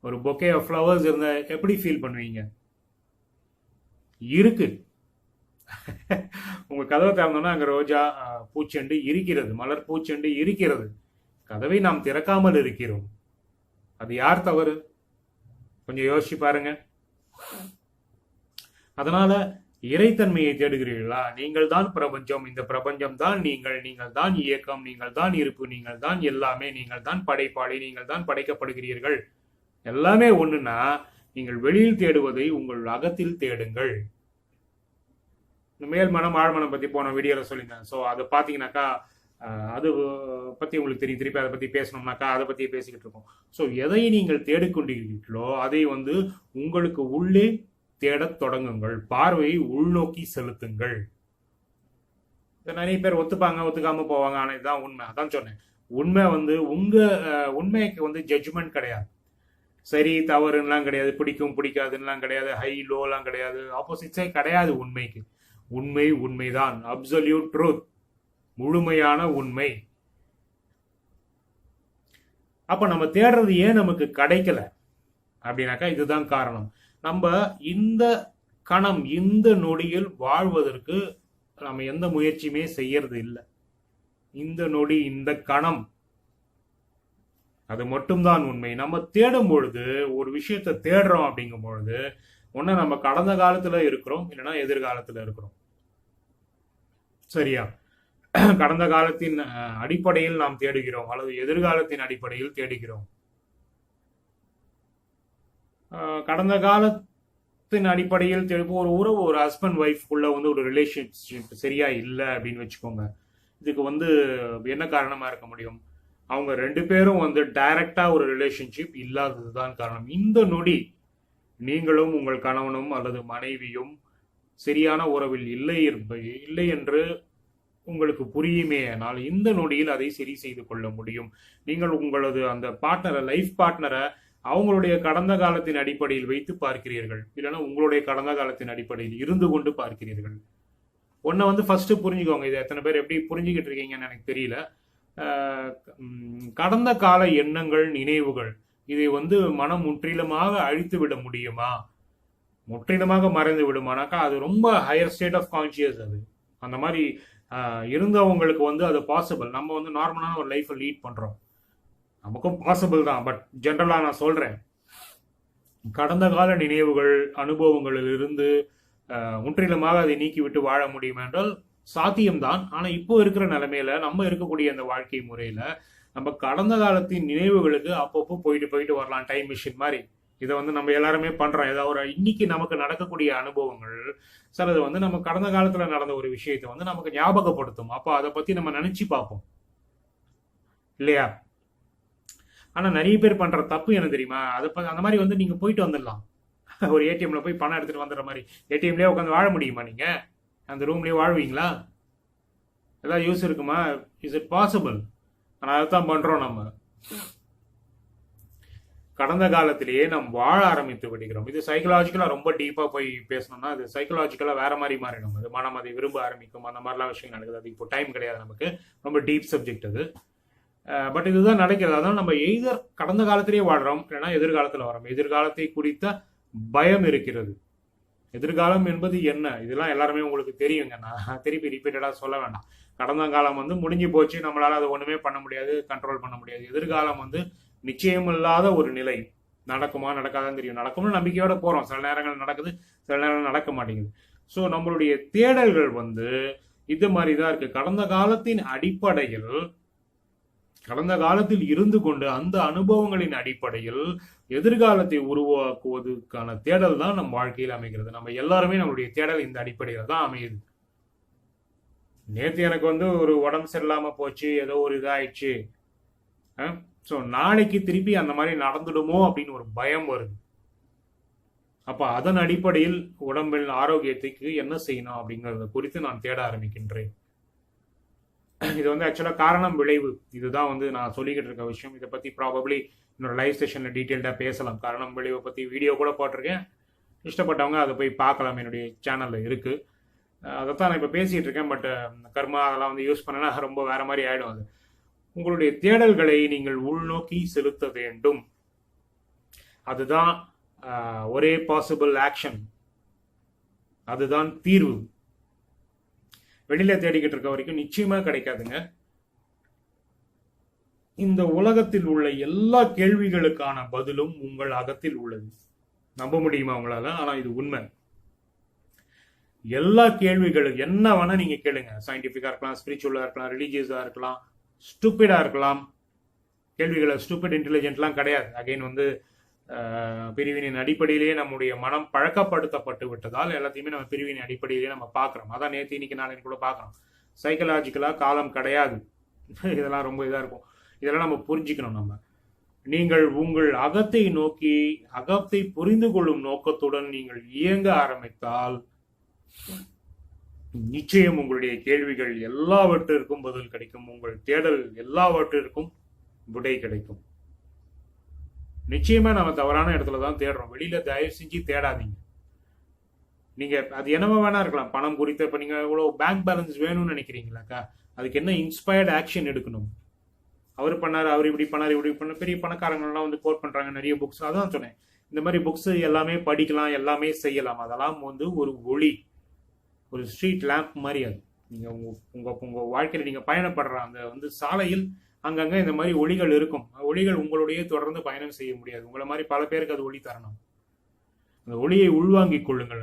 ஒரு பொக்கே ஆஃப் ஃப்ளவர்ஸ் இருந்தா எப்படி ஃபீல் பண்ணுவீங்க? இருக்கு. உங்க கதவை திறந்தோம்னா அங்க ரோஜா பூச்செண்டு இருக்கிறது, மலர் பூச்செண்டு இருக்கிறது. கதவை நாம் திறக்காமல் இருக்கிறோம். அது யார் தவறு? கொஞ்சம் யோசிச்சு பாருங்க. அதனால இறைத்தன்மையை தேடுகிறீர்களா? நீங்கள் தான் பிரபஞ்சம், இந்த பிரபஞ்சம் தான் நீங்கள், நீங்கள் தான் இயக்கம், நீங்கள் தான் இருப்பு, நீங்கள் தான் எல்லாமே, நீங்கள் தான் படைப்பாளி, நீங்கள் தான் படைக்கப்படுகிறீர்கள். எல்லாமே ஒண்ணுன்னா நீங்கள் வெளியில் தேடுவதை உங்கள் அகத்தில் தேடுங்கள். மேல் மனம் ஆழ்மனம் பத்தி போன வீடியோல சொல்லியிருந்தேன். ஸோ அதை பார்த்தீங்கன்னாக்கா அது பத்தி உங்களுக்கு தெரியும். திருப்பி அதை பத்தி பேசணும்னாக்கா அதை பத்தி பேசிக்கிட்டு இருக்கோம். ஸோ எதை நீங்கள் தேடிக்கொண்டிருக்கிறீர்களோ அதை வந்து உங்களுக்கு உள்ளே தேடத் தொடங்குங்கள். பார்வையை உள்நோக்கி செலுத்துங்கள். நிறைய பேர் ஒத்துப்பாங்க, ஒத்துக்காம போவாங்க. ஆனா இதுதான் உண்மை. அதான் சொன்னேன், உண்மை வந்து உங்க உண்மைக்கு வந்து ஜட்ஜ்மெண்ட் கிடையாது. சரி தவறுலாம் கிடையாது, பிடிக்கும் பிடிக்காதுலாம் கிடையாது, ஹை லோலாம் கிடையாது, ஆப்போசிட்ஸே கிடையாது. உண்மைக்கு உண்மை உண்மைதான். அப்சல்யூட் ட்ரூத், முழுமையான உண்மை. அப்ப நம்ம தேடுறது ஏன் நமக்கு கிடைக்கல அப்படின்னாக்கா இதுதான் காரணம். நம்ம இந்த கணம், இந்த நொடியில் வாழ்வதற்கு நம்ம எந்த முயற்சியுமே செய்யறது இல்லை. இந்த நொடி, இந்த கணம், அது மட்டும்தான் உண்மை. நம்ம தேடும் பொழுது, ஒரு விஷயத்தை தேடுறோம் அப்படிங்கும் பொழுது, ஒன்னு நம்ம கடந்த காலத்துல இருக்கிறோம், இல்லைன்னா எதிர்காலத்துல இருக்கிறோம். சரியா? கடந்த காலத்தின் அடிப்படையில் நாம் தேடுகிறோம், அல்லது எதிர்காலத்தின் அடிப்படையில் தேடுகிறோம். கடந்த காலத்தின் அடிப்படையில் ஒரு உறவு, ஒரு ஹஸ்பண்ட் ஒய்ஃப்குள்ள வந்து ஒரு ரிலேஷன்ஷிப் சரியா இல்லை அப்படின்னு வச்சுக்கோங்க. இதுக்கு வந்து என்ன காரணமா இருக்க முடியும்? அவங்க ரெண்டு பேரும் வந்து டைரக்டா ஒரு ரிலேஷன்ஷிப் இல்லாததுதான் காரணம். இந்த நொடி நீங்களும் உங்கள் கணவனும் அல்லது மனைவியும் சரியான உறவில் இல்லை என்று உங்களுக்கு புரியுமே. ஆனால் இந்த நொடியில் அதை சரி செய்து கொள்ள முடியும். நீங்கள் உங்களது அந்த பார்ட்னரை, லைஃப் பார்ட்னரை அவங்களுடைய கடந்த காலத்தின் அடிப்படையில் வைத்து பார்க்கிறீர்கள், இல்லைன்னா உங்களுடைய கடந்த காலத்தின் அடிப்படையில் இருந்து கொண்டு பார்க்கிறீர்கள். ஒன்றை வந்து ஃபர்ஸ்ட் புரிஞ்சுக்கோங்க. இதை எத்தனை பேர் எப்படி புரிஞ்சுக்கிட்டு இருக்கீங்கன்னு எனக்கு தெரியல. கடந்த கால எண்ணங்கள், நினைவுகள், இதை வந்து மனம் முற்றிலுமாக அழித்து விட முடியுமா? முற்றிலுமாக மறைந்து விடுமானாக்கா அது ரொம்ப ஹையர் ஸ்டேட் ஆஃப் கான்சியஸ். அது அந்த மாதிரி இருந்தவங்களுக்கு வந்து அது பாசிபிள். நம்ம வந்து நார்மலான ஒரு லைஃப்பை லீட் பண்றோம், நமக்கும் பாசிபிள் தான். பட் ஜென்ரலா நான் சொல்றேன், கடந்த கால நினைவுகள், அனுபவங்களிலிருந்து முற்றிலுமாக அதை நீக்கிவிட்டு வாழ முடியும் என்றால் சாத்தியம்தான். ஆனா இப்போ இருக்கிற நிலைமையில, நம்ம இருக்கக்கூடிய அந்த வாழ்க்கை முறையில, நம்ம கடந்த காலத்தின் நினைவுகளுக்கு அப்பப்போ போயிட்டு போயிட்டு வரலாம், டைம் மிஷின் மாதிரி. இதை வந்து நம்ம எல்லாருமே பண்றோம். ஏதாவது ஒரு இன்னைக்கு நமக்கு நடக்கக்கூடிய அனுபவங்கள் சிலது வந்து நம்ம கடந்த காலத்துல நடந்த ஒரு விஷயத்தை வந்து நமக்கு ஞாபகப்படுத்தும். அப்போ அதை பத்தி நம்ம நினைச்சு பார்ப்போம், இல்லையா? ஆனா நிறைய பேர் பண்ற தப்பு என்ன தெரியுமா? அந்த மாதிரி வந்து நீங்க போயிட்டு வந்துடலாம். ஒரு ஏடிஎம்ல போய் பணம் எடுத்துட்டு வந்துடுற மாதிரி. ஏடிஎம்லயே உட்காந்து வாழ முடியுமா? நீங்க அந்த ரூம்லயே வாழ்வீங்களா? ஏதாவது யூஸ் இருக்குமா? Is it possible? ஆனால் அதைத்தான் பண்றோம் நம்ம. கடந்த காலத்திலேயே நாம் வாழ ஆரம்பித்து விடுகிறோம். இது சைக்கலாஜிக்கலா ரொம்ப டீப்பா போய் பேசணும்னா அது சைக்கலாஜிக்கலா வேற மாதிரி மாறிடும். அது மனம் அதை விரும்ப ஆரம்பிக்கும். அந்த மாதிரிலாம் விஷயம் நடக்குது. அது இப்போ டைம் கிடையாது நமக்கு. ரொம்ப டீப் சப்ஜெக்ட் அது. பட் இதுதான் நடக்கிறது. அதான் நம்ம எய்தர் கடந்த காலத்திலேயே வாழ்றோம், இல்லைன்னா எதிர்காலத்தில் வரோம். எதிர்காலத்தை குறித்த பயம் இருக்கிறது. எதிர்காலம் என்பது என்ன, இதெல்லாம் எல்லாருமே உங்களுக்கு தெரியுங்க. நான் திருப்பி ரிப்பீட்டடா சொல்ல வேண்டாம். கடந்த காலம் வந்து முடிஞ்சு போச்சு, நம்மளால அதை ஒண்ணுமே பண்ண முடியாது, கண்ட்ரோல் பண்ண முடியாது. எதிர்காலம் வந்து நிச்சயமில்லாத ஒரு நிலை. நடக்குமா நடக்காதான்னு தெரியும். நடக்கும்னு நம்பிக்கையோட போறோம். சில நேரங்கள் நடக்குது, சில நேரங்கள் நடக்க மாட்டேங்குது. ஸோ நம்மளுடைய தேடல்கள் வந்து இது மாதிரி தான் இருக்கு. கடந்த காலத்தின் அடிப்படையில், கடந்த காலத்தில் இருந்து கொண்டு அந்த அனுபவங்களின் அடிப்படையில் எதிர்காலத்தை உருவாக்குவதற்கான தேடல் தான் நம் வாழ்க்கையில் அமைகிறது. நம்ம எல்லாருமே நம்மளுடைய தேடல் இந்த அடிப்படையில் தான் அமையுது. நேற்று எனக்கு வந்து ஒரு உடம்பு சரியில்லாம போச்சு, ஏதோ ஒரு இதாயிடுச்சு, ஸோ நாளைக்கு திருப்பி அந்த மாதிரி நடந்துடுமோ அப்படின்னு ஒரு பயம் வருது. அப்ப அதன் அடிப்படையில் உடம்பின் ஆரோக்கியத்துக்கு என்ன செய்யணும் அப்படிங்கறத குறித்து நான் தேட ஆரம்பிக்கின்றேன். இது வந்து ஆக்சுவலா காரணம் விளைவு, இதுதான் வந்து நான் சொல்லிக்கிட்டு இருக்க விஷயம். இதை பத்தி ப்ராபப்ளி இன்னொரு லைவ் செஷன்ல டீட்டெயில்டா பேசலாம். காரணம் விளைவை பத்தி வீடியோ கூட போட்டிருக்கேன். இஷ்டப்பட்டவங்க அதை போய் பார்க்கலாம், என்னுடைய சேனல்ல இருக்கு. அதைத்தான் நான் இப்ப பேசிட்டு இருக்கேன். பட் கர்மா அதெல்லாம் வந்து யூஸ் பண்ணனா ரொம்ப வேற மாதிரி ஆயிடும். அது உங்களுடைய தேடல்களை நீங்கள் உள்நோக்கி செலுத்த வேண்டும். அதுதான் ஒரே பாசிபிள் ஆக்ஷன், அதுதான் தீர்வு. வெளியில தேடிக்கிட்டு இருக்க வரைக்கும் நிச்சயமா கிடைக்காதுங்க. இந்த உலகத்தில் உள்ள எல்லா கேள்விகளுக்கான பதிலும் உங்கள் அகத்தில் உள்ளது. நம்ப முடியுமா உங்களால? ஆனா இது உண்மை. எல்லா கேள்விகளும் என்ன வேணா நீங்க கேளுங்க. சயின்டிபிக்கா இருக்கலாம், ஸ்பிரிச்சுவலா இருக்கலாம், ரிலீஜியஸா இருக்கலாம், ஸ்டூபிடா இருக்கலாம். கேள்விகளை ஸ்டூபிட் இன்டெலிஜென்ட்லாம் கிடையாது. அகைன் வந்து பிரிவினின் அடிப்படையிலேயே நம்முடைய மனம் பழக்கப்படுத்தப்பட்டு விட்டதால் எல்லாத்தையுமே நம்ம பிரிவினின் அடிப்படையிலேயே நம்ம பார்க்குறோம். அதான் நேற்று இன்னைக்கு நாளைக்கு கூட பார்க்குறோம். சைக்கலாஜிக்கலா காலம் கிடையாது. இதெல்லாம் ரொம்ப இதாக இருக்கும். இதெல்லாம் நம்ம புரிஞ்சுக்கணும். நீங்கள் உங்கள் அகத்தை நோக்கி, அகத்தை புரிந்து கொள்ளும் நோக்கத்துடன் நீங்கள் இயங்க ஆரம்பித்தால் நிச்சயம் உங்களுடைய கேள்விகள் எல்லாவற்றிற்கும் பதில் கிடைக்கும். உங்கள் தேடல் எல்லாவற்றிற்கும் விடை கிடைக்கும். நிச்சயமா நம்ம தவறான இடத்துல தான் தேடுறோம். வெளியில தயவு செஞ்சு தேடாதீங்க. நீங்க அது என்னவா வேணா இருக்கலாம். பணம் குறித்த, இப்ப நீங்க இவ்வளவு பேங்க் பேலன்ஸ் வேணும்னு நினைக்கிறீங்களாக்கா, அதுக்கு என்ன இன்ஸ்பயர்ட் ஆக்ஷன் எடுக்கணும்? அவர் பண்ணாரு, அவர் இப்படி பண்ணாரு, இப்படி பண்ண, பெரிய பணக்காரங்கள்லாம் வந்து கோட் பண்றாங்க நிறைய புக்ஸ். அதான் சொன்னேன், இந்த மாதிரி புக்ஸ் எல்லாமே படிக்கலாம், எல்லாமே செய்யலாம். அதெல்லாம் வந்து ஒரு ஒளி, ஒரு ஸ்ட்ரீட் லேம்ப் மாதிரி. அது நீங்க உங்க வாழ்க்கையில நீங்க பயணப்படுற அந்த வந்து சாலையில் அங்கங்க இந்த மாதிரி ஒளிகள் இருக்கும். ஒளிகள் உங்களுடைய தொடர்ந்து பயணம் செய்ய முடியாது. உங்களை மாதிரி பல பேருக்கு அது ஒளி தரணும். அந்த ஒளியை உள்வாங்கிக் கொள்ளுங்கள்.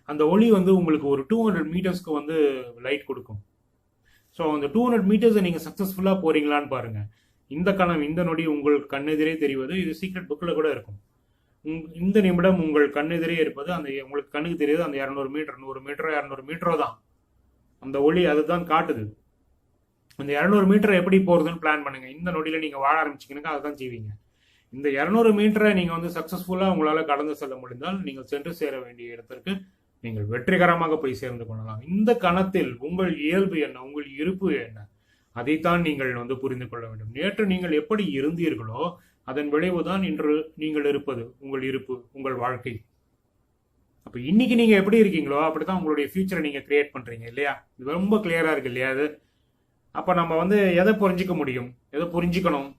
அந்த ஒளி வந்து உங்களுக்கு ஒரு 200 மீட்டர்ஸ்க்கு வந்து லைட் கொடுக்கும். ஸோ அந்த 200 மீட்டர்ஸை நீங்க சக்சஸ்ஃபுல்லா போறீங்களான்னு பாருங்க. இந்த கணம், இந்த நொடி உங்கள் கண்ணெதிரே தெரிவது, இது சீக்ரெட் புக்ல கூட இருக்கும். இந்த நிமிடம் உங்கள் கண்ணெதிரே இருப்பது, அந்த உங்களுக்கு கண்ணுக்கு தெரியுது அந்த 200 மீட்டர், 100 மீட்டரோ 200 மீட்டரோ தான். அந்த ஒளி அதுதான் காட்டுது. இந்த 200 மீட்டர் எப்படி போறதுன்னு பிளான் பண்ணுங்க. இந்த நொடியில நீங்க வாழ ஆரம்பிச்சீங்கன்னா அதை தான் செய்வீங்க. இந்த 200 மீட்டரை நீங்க வந்து சக்சஸ்ஃபுல்லா உங்களால கடந்து செல்ல முடிந்தால் நீங்கள் சென்று சேர வேண்டிய இடத்திற்கு நீங்கள் வெற்றிகரமாக போய் சேர்ந்து கொள்ளலாம். இந்த கணத்தில் உங்கள் இயல்பு என்ன, உங்கள் இருப்பு என்ன, அதைத்தான் நீங்கள் வந்து புரிந்து கொள்ள வேண்டும். நேற்று நீங்கள் எப்படி இருந்தீர்களோ அதன் விளைவுதான் இன்று நீங்கள் இருப்பது, உங்கள் இருப்பு, உங்கள் வாழ்க்கை. அப்ப இன்னைக்கு நீங்க எப்படி இருக்கீங்களோ அப்படித்தான் உங்களுடைய ஃபியூச்சரை நீங்க கிரியேட் பண்றீங்க இல்லையா? இது ரொம்ப கிளியரா இருக்கு இல்லையா? அது அப்ப நம்ம வந்து எதை புரிஞ்சிக்க முடியும், எதை புரிஞ்சுக்கணும்?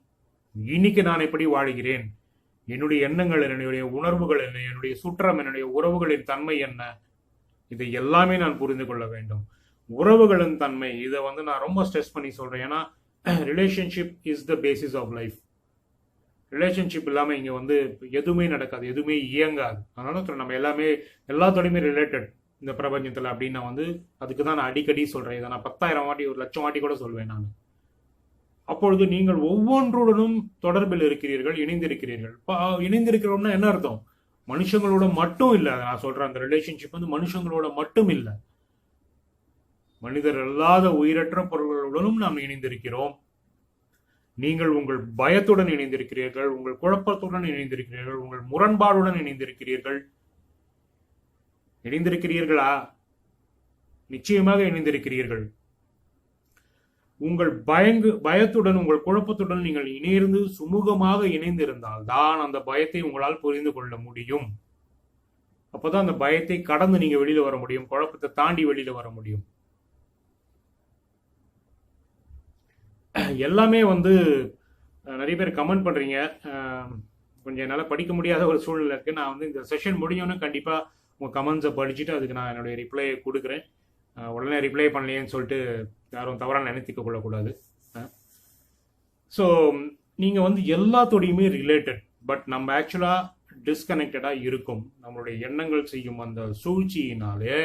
இன்னைக்கு நான் எப்படி வாழுகிறேன், என்னுடைய எண்ணங்கள், என்னுடைய உணர்வுகள் என்ன, என்னுடைய சுற்றம், என்னுடைய உறவுகளின் தன்மை என்ன, இதை எல்லாமே நான் புரிந்து கொள்ள வேண்டும். உறவுகளின் தன்மை, இதை வந்து நான் ரொம்ப ஸ்ட்ரெஸ் பண்ணி சொல்றேன். ஏன்னா relationship is the basis of life. Relationship இல்லாம இங்க வந்து எதுவுமே நடக்காது, எதுவுமே இயங்காது. அதனால நம்ம எல்லாமே எல்லாத்தோடையுமே ரிலேட்டட் இந்த பிரபஞ்சத்துல அப்படின்னு நான் வந்து அதுக்கு தான் நான் அடிக்கடி சொல்றேன். இதை நான் 10,000 வாட்டி, 1,00,000 வாட்டி கூட சொல்வேன் நான். அப்பொழுது நீங்கள் ஒவ்வொன்றுடனும் தொடர்பில் இருக்கிறீர்கள், இணைந்திருக்கிறீர்கள். இணைந்திருக்கிறோம்னா என்ன அர்த்தம்? மனுஷங்களோட மட்டும் இல்லை. நான் சொல்றேன், அந்த ரிலேஷன்ஷிப் வந்து மனுஷங்களோட மட்டும் இல்லை, மனிதர் அல்லாத உயிரற்ற பொருள்களுடனும் நாம் இணைந்திருக்கிறோம். நீங்கள் உங்கள் பயத்துடன் இணைந்திருக்கிறீர்கள், உங்கள் குழப்பத்துடன் இணைந்திருக்கிறீர்கள், உங்கள் முரண்பாடுடன் இணைந்திருக்கிறீர்கள். இணைந்திருக்கிறீர்களா? நிச்சயமாக இணைந்திருக்கிறீர்கள். உங்கள் பயத்துடன் உங்கள் குழப்பத்துடன் நீங்கள் இணைந்து சுமூகமாக இணைந்திருந்தால் தான் அந்த பயத்தை உங்களால் புரிந்து கொள்ள முடியும். அப்போதான் அந்த பயத்தை கடந்து நீங்க வெளியில வர முடியும், குழப்பத்தை தாண்டி வெளியில வர முடியும். எல்லாமே வந்து நிறைய பேர் கமெண்ட் பண்றீங்க. கொஞ்சம் என்னால் படிக்க முடியாத ஒரு சூழ்நிலை இருக்கு. நான் வந்து இந்த செஷன் முடிஞ்சோன்னு கண்டிப்பா உங்க கமெண்ட்ஸை படிச்சுட்டு அதுக்கு நான் என்னுடைய ரிப்ளையை கொடுக்குறேன். உடனே ரிப்ளை பண்ணலையேன்னு சொல்லிட்டு யாரும் தவறாக நினைத்துக்க கொள்ளக்கூடாது. ஸோ நீங்கள் வந்து எல்லாத்தோடையுமே ரிலேட்டட், பட் நம்ம ஆக்சுவலாக டிஸ்கனெக்டடாக இருக்கும். நம்மளுடைய எண்ணங்கள் செய்யும் அந்த சூழ்ச்சியினாலே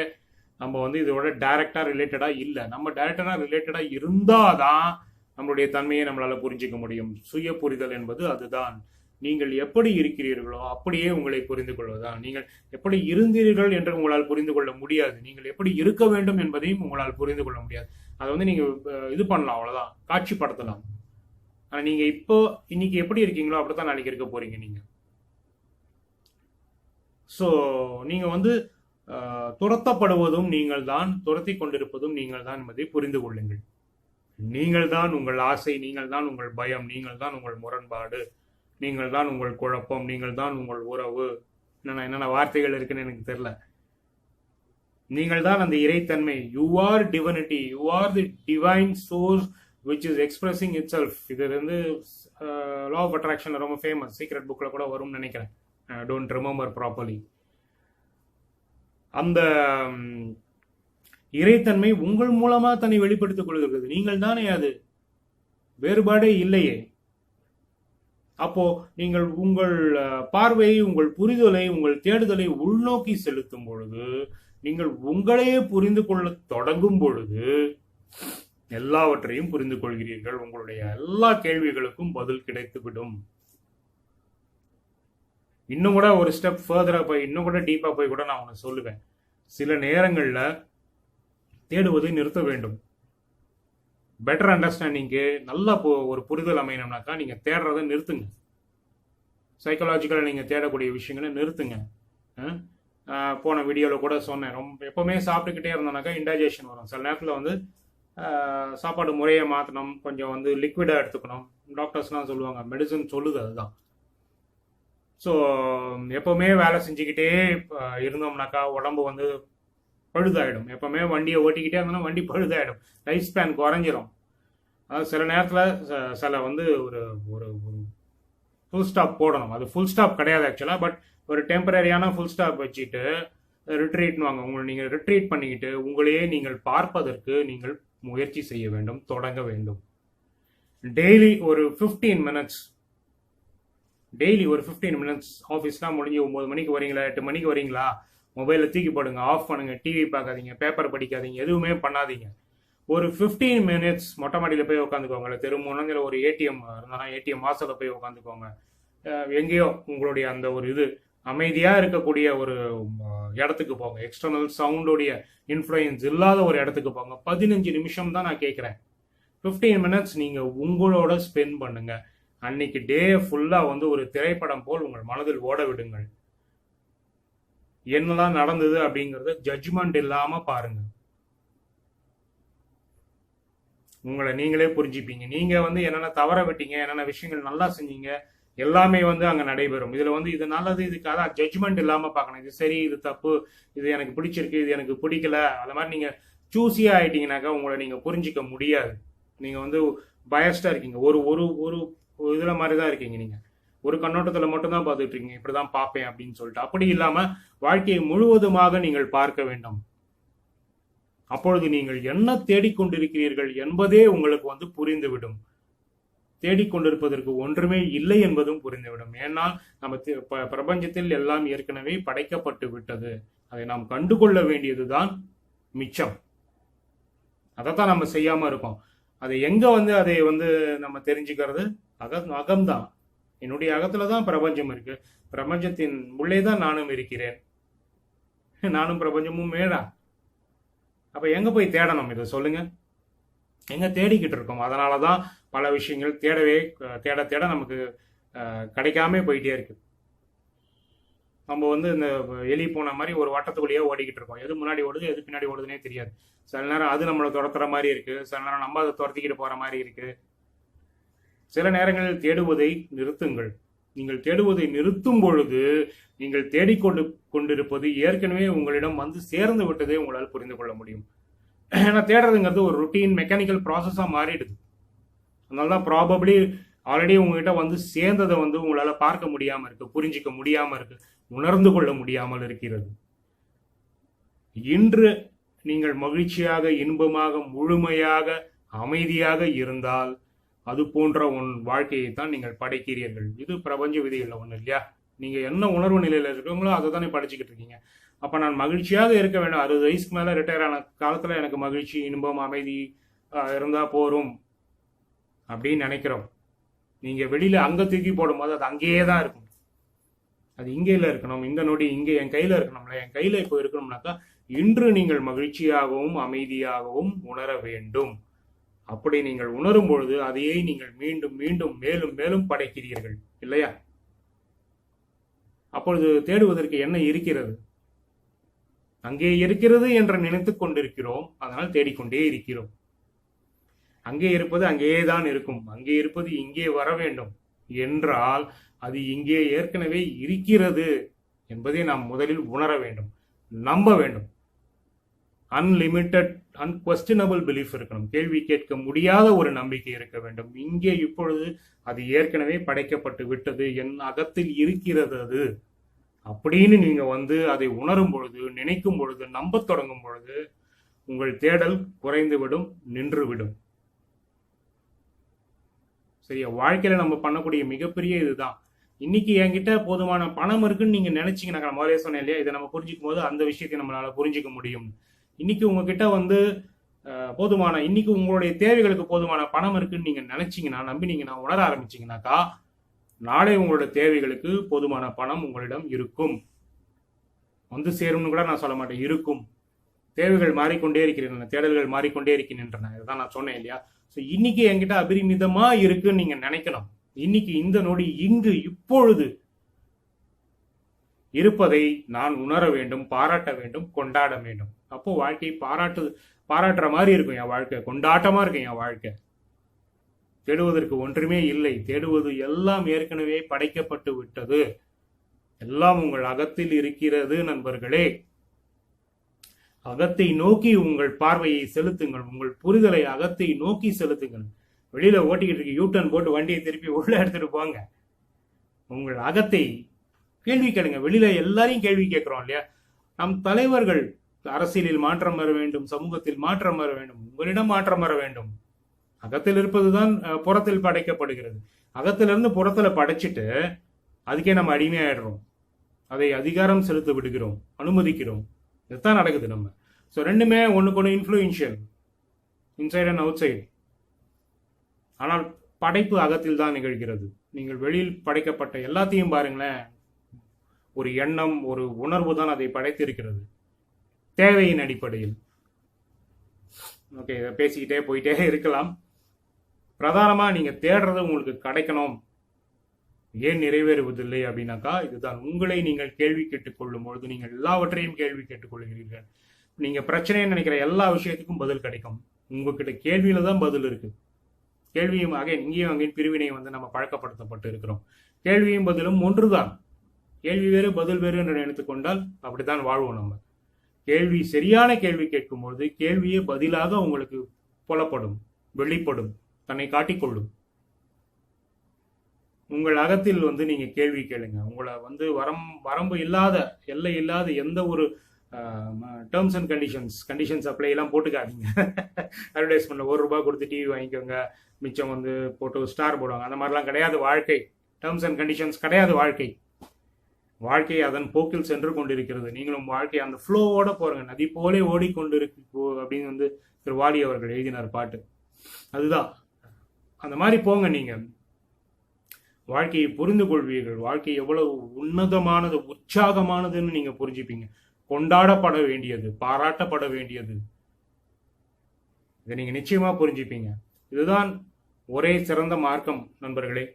நம்ம வந்து இதோட டைரக்டாக ரிலேட்டடாக இல்லை. நம்ம டைரக்டாக ரிலேட்டடாக இருந்தால் தான் நம்மளுடைய தன்மையை நம்மளால் புரிஞ்சிக்க முடியும். சுய புரிதல் என்பது அதுதான். நீங்கள் எப்படி இருக்கிறீர்களோ அப்படியே உங்களை புரிந்து கொள்வதுதான். நீங்கள் எப்படி இருந்தீர்கள் என்று உங்களால் புரிந்து கொள்ள முடியாது. நீங்கள் எப்படி இருக்க வேண்டும் என்பதையும் உங்களால் புரிந்து கொள்ள முடியாது. அதை வந்து நீங்க இது பண்ணலாம், அவ்வளவுதான், காட்சிப்படுத்தலாம். ஆனா நீங்க இப்போ இன்னைக்கு எப்படி இருக்கீங்களோ அப்படித்தான் நாளைக்கு இருக்க போறீங்க நீங்க. ஸோ நீங்க வந்து துரத்தப்படுவதும் நீங்கள் தான், துரத்தி கொண்டிருப்பதும் நீங்கள் தான் என்பதை புரிந்து கொள்ளுங்கள். நீங்கள் தான் உங்கள் ஆசை, நீங்கள் தான் உங்கள் பயம், நீங்கள் தான் உங்கள் முரண்பாடு, நீங்கள் தான் உங்கள் குழப்பம், நீங்கள் தான் உங்கள் உறவு. என்னென்ன வார்த்தைகள் இருக்குன்னு எனக்கு தெரியல. நீங்கள் தான் அந்த இறைத்தன்மை. You are divinity, you are the divine source which is expressing itself. இது வந்து லா ஆஃப் அட்ராக்ஷன் ரொம்ப ஃபேமஸ், சீக்ரெட் புக்கில் கூட வரும்னு நினைக்கிறேன், டோன்ட் ரிமெம்பர் ப்ராப்பர்லி. அந்த இறைத்தன்மை உங்கள் மூலமா தன்னை வெளிப்படுத்திக் கொள்கிறது. நீங்கள் தானே அது, வேறுபாடே இல்லையே. அப்போ நீங்கள் உங்கள் பார்வையை, உங்கள் புரிதலை, உங்கள் தேடுதலை உள்நோக்கி செலுத்தும் பொழுது, நீங்கள் உங்களையே புரிந்து கொள்ள தொடங்கும் பொழுது எல்லாவற்றையும் புரிந்து கொள்கிறீர்கள். உங்களுடைய எல்லா கேள்விகளுக்கும் பதில் கிடைத்துவிடும். இன்னும் கூட ஒரு ஸ்டெப் ஃபர்தரா போய், இன்னும் கூட டீப்பா போய் கூட நான் ஒன்று சொல்லுவேன். சில நேரங்கள்ல தேடுவதை நிறுத்த வேண்டும். பெட்டர் அண்டர்ஸ்டாண்டிங்கு நல்லா ஒரு புரிதல் அமையணும்னாக்கா நீங்க தேடுறதை நிறுத்துங்க. சைக்கலாஜிக்கலாக நீங்க தேடக்கூடிய விஷயங்களை நிறுத்துங்க. போன வீடியோவில் கூட சொன்னேன், ரொம்ப எப்பவுமே சாப்பிட்டுக்கிட்டே இருந்தோம்னாக்கா இன்டைஜஷன் வரும். சில நேரத்தில் வந்து சாப்பாடு முறையை மாற்றணும், கொஞ்சம் வந்து லிக்விடாக எடுத்துக்கணும். டாக்டர்ஸ்லாம் சொல்லுவாங்க, மெடிசன் சொல்லுது அதுதான். ஸோ எப்பவுமே வேலை செஞ்சுக்கிட்டே இருந்தோம்னாக்கா உடம்பு வந்து பழுதாயிடும். எப்பவுமே வண்டியை ஓட்டிக்கிட்டே இருந்தோம்னா வண்டி பழுதாயிடும், லைஃப் ஸ்பேன் குறைஞ்சிரும். அதாவது சில நேரத்தில் சில வந்து ஒரு ஒரு ஃபுல் ஸ்டாப் போடணும். அது ஃபுல் ஸ்டாப் கிடையாது ஆக்சுவலாக, பட் ஒரு டெம்பரரியான ஃபுல் ஸ்டாப் வச்சுட்டு ரிட்ரீட்னுவாங்க. உங்களை நீங்கள் ரிட்ரீட் பண்ணிக்கிட்டு உங்களையே நீங்கள் பார்ப்பதற்கு நீங்கள் முயற்சி செய்ய வேண்டும், தொடங்க வேண்டும். டெய்லி ஒரு 15 மினிட்ஸ், டெய்லி ஒரு 15 மினிட்ஸ். ஆஃபீஸ்லாம் முடிஞ்சு 9 மணிக்கு வரீங்களா, 8 மணிக்கு வரீங்களா, மொபைலை தூக்கி போடுங்க, ஆஃப் பண்ணுங்க, டிவி பார்க்காதீங்க, பேப்பர் படிக்காதீங்க, எதுவுமே பண்ணாதீங்க. ஒரு 15 மினிட்ஸ் மொட்டை மாடியில் போய் உட்காந்துக்கோங்க. தெரு முனையில் ஒரு ஏடிஎம் இருந்தாலும் ஏடிஎம் வாசலில் போய் உட்காந்துக்கோங்க. எங்கேயோ உங்களுடைய அந்த ஒரு இது அமைதியாக இருக்கக்கூடிய ஒரு இடத்துக்கு போங்க. எக்ஸ்டர்னல் சவுண்டோடைய இன்ஃப்ளூயன்ஸ் இல்லாத ஒரு இடத்துக்கு போங்க. 15 நிமிஷம் தான் நான் கேட்குறேன். 15 மினிட்ஸ் நீங்கள் உங்களோட ஸ்பெண்ட் பண்ணுங்க. அன்னைக்கு டே ஃபுல்லாக வந்து ஒரு திரைப்படம் போல் உங்கள் மனதில் ஓட விடுங்கள். என்னதான் நடந்தது அப்படிங்கறத ஜட்ஜ்மெண்ட் இல்லாம பாருங்க. உங்களை நீங்களே புரிஞ்சுப்பீங்க. நீங்க வந்து என்னென்ன தவற விட்டீங்க, என்னென்ன விஷயங்கள் நல்லா செஞ்சீங்க, எல்லாமே வந்து அங்க நடைபெறும். இதுல வந்து இது நல்லது, இதுக்கு அதான் ஜட்ஜ்மெண்ட் இல்லாம பார்க்கணும். இது சரி, இது தப்பு, இது எனக்கு பிடிச்சிருக்கு, இது எனக்கு பிடிக்கல. அந்த மாதிரி நீங்க சூஸியா ஆயிட்டீங்கன்னாக்கா உங்களை நீங்க புரிஞ்சிக்க முடியாது. நீங்க வந்து பயஸ்டா இருக்கீங்க, ஒரு ஒரு ஒரு இதுல மாதிரிதான் இருக்கீங்க. நீங்க ஒரு கண்ணோட்டத்தில் மட்டும்தான் பார்த்துட்டு இருக்கீங்க, இப்படிதான் பார்ப்பேன் அப்படின்னு சொல்லிட்டு. அப்படி இல்லாம வாழ்க்கையை முழுவதுமாக நீங்கள் பார்க்க வேண்டும். அப்பொழுது நீங்கள் என்ன தேடிக்கொண்டிருக்கிறீர்கள் என்பதே உங்களுக்கு வந்து புரிந்துவிடும். தேடிக்கொண்டிருப்பதற்கு ஒன்றுமே இல்லை என்பதும் புரிந்துவிடும். ஏன்னால் நம்ம பிரபஞ்சத்தில் எல்லாம் ஏற்கனவே படைக்கப்பட்டு விட்டது. அதை நாம் கண்டுகொள்ள வேண்டியதுதான் மிச்சம். அதைத்தான் நம்ம செய்யாம இருக்கோம். அதை எங்க வந்து அதை வந்து நம்ம தெரிஞ்சுக்கிறது? அகம்தான். என்னுடைய அகத்துல தான் பிரபஞ்சம் இருக்கு. பிரபஞ்சத்தின் உள்ளே தான் நானும் இருக்கிறேன். நானும் பிரபஞ்சமும் மேடா. அப்ப எங்க போய் தேடணும்? இதை சொல்லுங்க. எங்க தேடிக்கிட்டு இருக்கோம்? அதனாலதான் பல விஷயங்கள் தேட தேட நமக்கு கிடைக்காம போயிட்டே இருக்கு. நம்ம வந்து இந்த எலி போன மாதிரி ஒரு வட்டத்துக்குள்ளேயே ஓடிக்கிட்டு இருக்கோம். எது முன்னாடி ஓடுது, எது பின்னாடி ஓடுதுன்னே தெரியாது. சில நேரம் அது நம்மளை துரத்துற மாதிரி இருக்கு, சில நேரம் நம்ம அதை துரத்திக்கிட்டு போற மாதிரி இருக்கு. சில நேரங்களில் தேடுவதை நிறுத்துங்கள். நீங்கள் தேடுவதை நிறுத்தும் பொழுது நீங்கள் தேடிக்கொண்டு கொண்டிருப்பது ஏற்கனவே உங்களிடம் வந்து சேர்ந்து விட்டதே உங்களால் புரிந்து கொள்ள முடியும். ஏன்னா தேடுறதுங்கிறது ஒரு ருட்டீன் மெக்கானிக்கல் ப்ராசஸாக மாறிடுது. அதனால தான் ப்ராபப்ளி ஆல்ரெடி உங்ககிட்ட வந்து சேர்ந்ததை வந்து உங்களால் பார்க்க முடியாமல் இருக்கு, புரிஞ்சிக்க முடியாமல் இருக்கு, உணர்ந்து கொள்ள முடியாமல் இருக்கிறது. இன்று நீங்கள் மகிழ்ச்சியாக, இன்பமாக, முழுமையாக, அமைதியாக இருந்தால் அது போன்ற உன் வாழ்க்கையை தான் நீங்கள் படைக்கிறீர்கள். இது பிரபஞ்ச விதிகளில் ஒன்று இல்லையா? நீங்கள் என்ன உணர்வு நிலையில் இருக்கீங்களோ அதை தானே படிச்சுக்கிட்டு இருக்கீங்க. அப்போ நான் மகிழ்ச்சியாக இருக்க வேண்டும், 60 வயசுக்கு மேலே ரிட்டையர் ஆன காலத்தில் எனக்கு மகிழ்ச்சி, இன்பம், அமைதி இருந்தால் போரும் அப்படின்னு நினைக்கிறோம். நீங்கள் வெளியில் அங்கே தூக்கி போடும்போது அது அங்கேயே தான் இருக்கும். அது இங்கேயில் இருக்கணும், இந்த நொடி இங்கே என் கையில் இருக்கணும்ல, என் கையில் இப்போ இருக்கணும்னாக்கா இன்று நீங்கள் மகிழ்ச்சியாகவும் அமைதியாகவும் உணர வேண்டும். அப்படி நீங்கள் உணரும் பொழுது அதையே நீங்கள் மீண்டும் மீண்டும் மேலும் மேலும் படைக்கிறீர்கள் இல்லையா? அப்பொழுது தேடுவதற்கு என்ன இருக்கிறது? அங்கே இருக்கிறது என்று நினைத்து கொண்டிருக்கிறோம், அதனால் தேடிக்கொண்டே இருக்கிறோம். அங்கே இருப்பது அங்கேயே தான் இருக்கும், அங்கே இருப்பது இங்கே வர வேண்டும் என்றால் அது இங்கே ஏற்கனவே இருக்கிறது என்பதை நாம் முதலில் உணர வேண்டும், நம்ப வேண்டும். அன்லிமிட்டட் அன்குவெஸ்டினபிள் பிலீஃப் இருக்கணும், கேள்வி கேட்க முடியாத ஒரு நம்பிக்கை இருக்க வேண்டும். இங்கே இப்பொழுது அது ஏற்கனவே படைக்கப்பட்டு விட்டது, என் அகத்தில் இருக்கிறது அது அப்படின்னு நீங்க வந்து அதை உணரும் பொழுது, நினைக்கும் பொழுது, நம்ப தொடங்கும் பொழுது உங்கள் தேடல் குறைந்துவிடும், நின்றுவிடும். சரியா? வாழ்க்கையில நம்ம பண்ணக்கூடிய மிகப்பெரிய இதுதான். இன்னைக்கு என்கிட்ட போதுமான பணம் இருக்குன்னு நீங்க நினைச்சீங்கன்னா, நான் முதலே சொன்னேன் இல்லையா, இதை நம்ம புரிஞ்சுக்கும் போது அந்த விஷயத்தை நம்மளால புரிஞ்சிக்க முடியும். இன்னைக்கு உங்ககிட்ட வந்து போதுமான, இன்னைக்கு உங்களுடைய தேவைகளுக்கு போதுமான பணம் இருக்குன்னு நீங்க நினைச்சீங்கன்னா, நம்பினீங்கன்னா, உணர ஆரம்பிச்சீங்கன்னாக்கா நாளை உங்களோட தேவைகளுக்கு போதுமான பணம் உங்களிடம் இருக்கும். வந்து சேரும்னு கூட நான் சொல்ல மாட்டேன், இருக்கும். தேவைகள் மாறிக்கொண்டே இருக்கின்றன, தேடல்கள் மாறிக்கொண்டே இருக்கின்றன. இதுதான் நான் சொன்னேன் இல்லையா? ஸோ இன்னைக்கு என்கிட்ட அபரிமிதமா இருக்குன்னு நீங்க நினைக்கணும். இன்னைக்கு இந்த நொடி இங்கு இப்பொழுது இருப்பதை நான் உணர வேண்டும், பாராட்ட வேண்டும், கொண்டாட வேண்டும். அப்போ வாழ்க்கை பாராட்டுற மாதிரி இருக்கும் என் வாழ்க்கை, கொண்டாட்டமா இருக்கும் என் வாழ்க்கை. தேடுவதற்கு ஒன்றுமே இல்லை, தேடுவது எல்லாம் ஏற்கனவே படைக்கப்பட்டு விட்டது, எல்லாம் உங்கள் அகத்தில் இருக்கிறது. நண்பர்களே, அகத்தை நோக்கி உங்கள் பார்வையை செலுத்துங்கள், உங்கள் புரிதலை அகத்தை நோக்கி செலுத்துங்கள். வெளியில ஓட்டிக்கிட்டு இருக்கு, யூட்டர்ன் போட்டு வண்டியை திருப்பி உள்ள எடுத்துட்டு போங்க. உங்கள் அகத்தை கேள்வி கேளுங்க. வெளியில எல்லாரையும் கேள்வி கேட்கிறோம் இல்லையா? நம் தலைவர்கள் அரசியலில் மாற்றம் வர வேண்டும், சமூகத்தில் மாற்றம் வர வேண்டும், உங்களிடம் மாற்றம் வர வேண்டும். அகத்தில் இருப்பதுதான் புறத்தில் படைக்கப்படுகிறது. அகத்திலிருந்து புறத்துல படைச்சிட்டு அதுக்கே நம்ம அடிமையாயிடுறோம், அதை அதிகாரம் செலுத்த விடுகிறோம், அனுமதிக்கிறோம். இதுதான் நடக்குது நம்ம. ஸோ ரெண்டுமே ஒன்றுக்கு ஒன்று influential, inside and out side. ஆனால் படைப்பு அகத்தில் தான் நிகழ்கிறது. நீங்கள் வெளியில் படைக்கப்பட்ட எல்லாத்தையும் பாருங்களேன், ஒரு எண்ணம், ஒரு உணர்வு தான் அதை படைத்திருக்கிறது, தேவையின் அடிப்படையில். ஓகே, இதை பேசிக்கிட்டே போயிட்டே இருக்கலாம். பிரதானமாக நீங்கள் தேடுறது உங்களுக்கு கிடைக்கணும், ஏன் நிறைவேறுவதில்லை அப்படின்னாக்கா இதுதான். உங்களை நீங்கள் கேள்வி கேட்டுக்கொள்ளும் பொழுது நீங்கள் எல்லாவற்றையும் கேள்வி கேட்டுக்கொள்கிறீர்கள். நீங்கள் பிரச்சனைன்னு நினைக்கிற எல்லா விஷயத்துக்கும் பதில் கிடைக்கும். உங்ககிட்ட கேள்வியில தான் பதில் இருக்கு. கேள்வியும் இங்கேயும் அங்கேயும் பிரிவினை வந்து நம்ம பழக்கப்படுத்தப்பட்டு இருக்கிறோம். கேள்வியும் பதிலும் ஒன்றுதான். கேள்வி வேறு பதில் வேறு என்று நினைத்துக் கொண்டால் அப்படித்தான் வாழ்வோம் நம்ம. கேள்வி, சரியான கேள்வி கேட்கும் பொழுது கேள்வியே பதிலாக உங்களுக்கு புலப்படும், வெளிப்படும், தன்னை காட்டிக்கொள்ளும். உங்கள் அகத்தில் வந்து நீங்க கேள்வி கேளுங்க. உங்களை வந்து வரம்பு இல்லாத, எல்லை இல்லாத எந்த ஒரு டேர்ம்ஸ் அண்ட் கண்டிஷன்ஸ் அப்ளை எல்லாம் போட்டுக்காதீங்க. அட்வர்டைஸ்மெண்ட்ல ₹1 கொடுத்து டிவி வாங்கிக்கோங்க, மிச்சம் வந்து போட்டு ஸ்டார் போடுவாங்க, அந்த மாதிரிலாம் கிடையாது வாழ்க்கை. டேர்ம்ஸ் அண்ட் கண்டிஷன்ஸ் கிடையாது வாழ்க்கை. வாழ்க்கை அதன் போக்கில் சென்று கொண்டிருக்கிறது. நீங்களும் வாழ்க்கை அந்த ஃப்ளோவோட போறங்க, நதி போலே ஓடிக்கொண்டிருக்கு அப்படின்னு வந்து திரு வாலி அவர்கள் எழுதினார் பாட்டு. அதுதான், அந்த மாதிரி போங்க. நீங்க வாழ்க்கையை புரிந்து கொள்வீர்கள். வாழ்க்கை எவ்வளவு உன்னதமானது, உற்சாகமானதுன்னு நீங்க புரிஞ்சுப்பீங்க. கொண்டாடப்பட வேண்டியது, பாராட்டப்பட வேண்டியது, இதை நீங்க நிச்சயமா புரிஞ்சுப்பீங்க. இதுதான் ஒரே சிறந்த மார்க்கம் நண்பர்களே.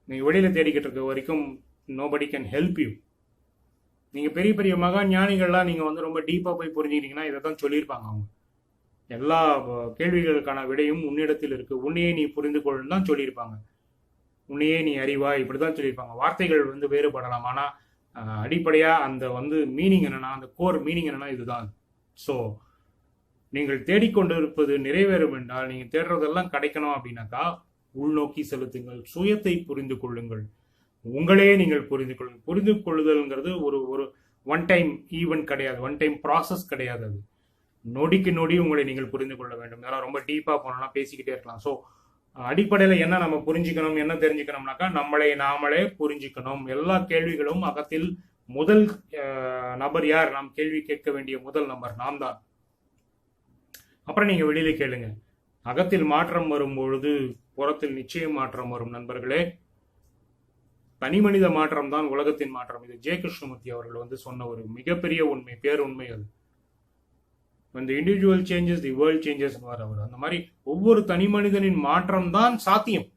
நீங்க வெளியில தேடிக்கிட்டு இருக்க வரைக்கும் நோபடி கேன் ஹெல்ப் யூ. நீங்க பெரிய பெரிய மகா ஞானிகள்லாம் நீங்க வந்து ரொம்ப டீப்பா போய் புரிஞ்சுக்கிட்டீங்கன்னா இதை தான் சொல்லியிருப்பாங்க அவங்க. எல்லா கேள்விகளுக்கான விடையும் உன்னிடத்தில் இருக்கு, உன்னையே நீ புரிந்து கொள்ளுன்னு தான் சொல்லியிருப்பாங்க. உன்னையே நீ அறிவாய், இப்படிதான் சொல்லியிருப்பாங்க. வார்த்தைகள் வந்து வேறுபடலாம், ஆனா அடிப்படையா அந்த வந்து மீனிங் என்னன்னா, அந்த கோர் மீனிங் என்னன்னா இதுதான். ஸோ நீங்கள் தேடிக்கொண்டிருப்பது நிறைவேறும் என்றால், நீங்கள் தேடுறதெல்லாம் கிடைக்கணும் அப்படின்னாக்கா உள்நோக்கி செலுத்துங்கள், சுயத்தை புரிந்து கொள்ளுங்கள், உங்களையே நீங்கள் புரிந்து கொள்ளுங்கள். புரிந்து கொள்ளுதல்ங்கிறது ஒரு ஒரு ஒன் டைம் ஈவெண்ட் கிடையாது, ஒன் டைம் ப்ராசஸ் கிடையாது. அது நொடிக்கு நொடி உங்களை நீங்கள் புரிந்து கொள்ள வேண்டும். இதெல்லாம் ரொம்ப டீப்பாக போனோம்னா பேசிக்கிட்டே இருக்கலாம். ஸோ அடிப்படையில் என்ன நம்ம புரிஞ்சுக்கணும், என்ன தெரிஞ்சுக்கணும்னாக்கா நம்மளை நாமளே புரிஞ்சுக்கணும். எல்லா கேள்விகளும் அகத்தில் முதல் நபர் யார், நாம் கேள்வி கேட்க வேண்டிய முதல் நபர் நாம் தான். அப்புறம் நீங்க வெளியில கேளுங்க. அகத்தில் மாற்றம் வரும் பொழுது புறத்தில் நிச்சயம் மாற்றம் வரும் நண்பர்களே. தனி மனித மாற்றம் தான் உலகத்தின் மாற்றம். இது ஜே கிருஷ்ணமூர்த்தி அவர்கள் வந்து சொன்ன ஒரு மிகப்பெரிய உண்மை, பேருண்மை அது. when the individual changes the world changes அவர். அந்த மாதிரி ஒவ்வொரு தனி மனிதனின் மாற்றம் தான் சாத்தியம்.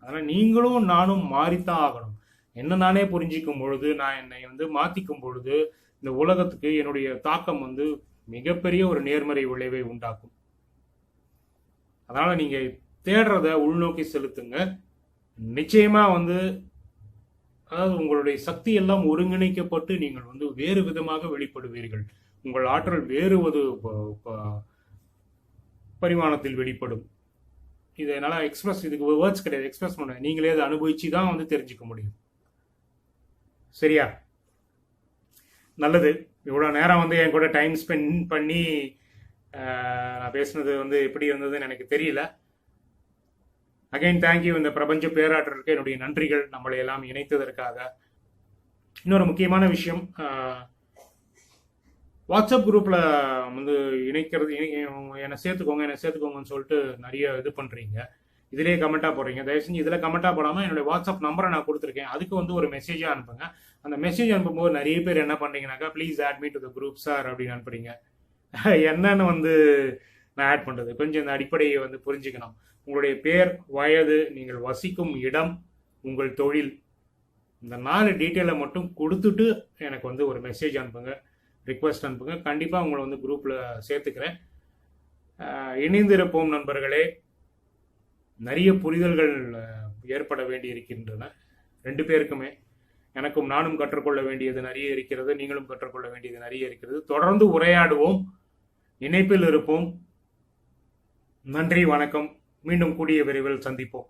அதனால நீங்களும் நானும் மாறித்தான் ஆகணும். என்ன நானே புரிஞ்சிக்கும் பொழுது, நான் என்னை வந்து மாத்திக்கும் பொழுது இந்த உலகத்துக்கு என்னுடைய தாக்கம் வந்து மிகப்பெரிய ஒரு நேர்மறை விளைவை உண்டாக்கும். அதனால நீங்க தேடுறத உள்நோக்கி செலுத்துங்க. நிச்சயமா வந்து அதாவது உங்களுடைய சக்தி எல்லாம் ஒருங்கிணைக்கப்பட்டு நீங்கள் வந்து வேறு விதமாக வெளிப்படுவீர்கள். உங்கள் ஆற்றல் வேறு ஒரு பரிமாணத்தில் வெளிப்படும். இது என்னால எக்ஸ்பிரஸ், இதுக்கு வேர்ட்ஸ் கிடையாது, எக்ஸ்பிரஸ் பண்ண நீங்களே அதை அனுபவிச்சு தான் வந்து தெரிஞ்சுக்க முடியும். சரியா? நல்லது. இவ்வளோ நேரம் வந்து என் கூட டைம் ஸ்பெண்ட் பண்ணி நான் பேசுனது வந்து எப்படி இருந்ததுன்னு எனக்கு தெரியல. Again thank you. இந்த பிரபஞ்ச பேராற்றலுக்கு என்னுடைய நன்றிகள், நம்மளை எல்லாம் இணைத்ததற்காக. இன்னொரு முக்கியமான விஷயம், வாட்ஸ்அப் குரூப்பில் வந்து இணைக்கிறது, என்னை சேர்த்துக்கோங்கன்னு சொல்லிட்டு நிறைய இது பண்ணுறீங்க. இதிலே கமெண்ட்டாக போடுறீங்க. தயவு செஞ்சு இதில் கமெண்ட்டாக போடாமல் என்னுடைய வாட்ஸ்அப் நம்பரை நான் கொடுத்துருக்கேன், அதுக்கு வந்து ஒரு மெசேஜாக அனுப்புங்க. அந்த மெசேஜ் அனுப்பும்போது நிறைய பேர் என்ன பண்ணுறீங்கனாக்கா, please add me to the group sir அப்படின்னு அனுப்புறீங்க. என்னன்னு வந்து நான் ஆட் பண்ணுறது, கொஞ்சம் இந்த அடிப்படையை வந்து புரிஞ்சுக்கணும். உங்களுடைய பேர், வயது, நீங்கள் வசிக்கும் இடம், உங்கள் தொழில், இந்த 4 டீட்டெயிலை மட்டும் கொடுத்துட்டு எனக்கு வந்து ஒரு மெசேஜ் அனுப்புங்க, ரிக்வெஸ்ட் அனுப்புங்க. கண்டிப்பாக உங்களை வந்து குரூப்பில் சேர்த்துக்கிறேன். இணைந்திருப்போம் நண்பர்களே. நிறைய புரிதல்கள் ஏற்பட வேண்டி இருக்கின்றன 2 பேருக்குமே. எனக்கும் நானும் கற்றுக்கொள்ள வேண்டியது நிறைய இருக்கிறது, நீங்களும் கற்றுக்கொள்ள வேண்டியது நிறைய இருக்கிறது. தொடர்ந்து உரையாடுவோம், இணைப்பில் இருப்போம். நன்றி, வணக்கம். மீண்டும் கூடிய விரைவில் சந்திப்போம்.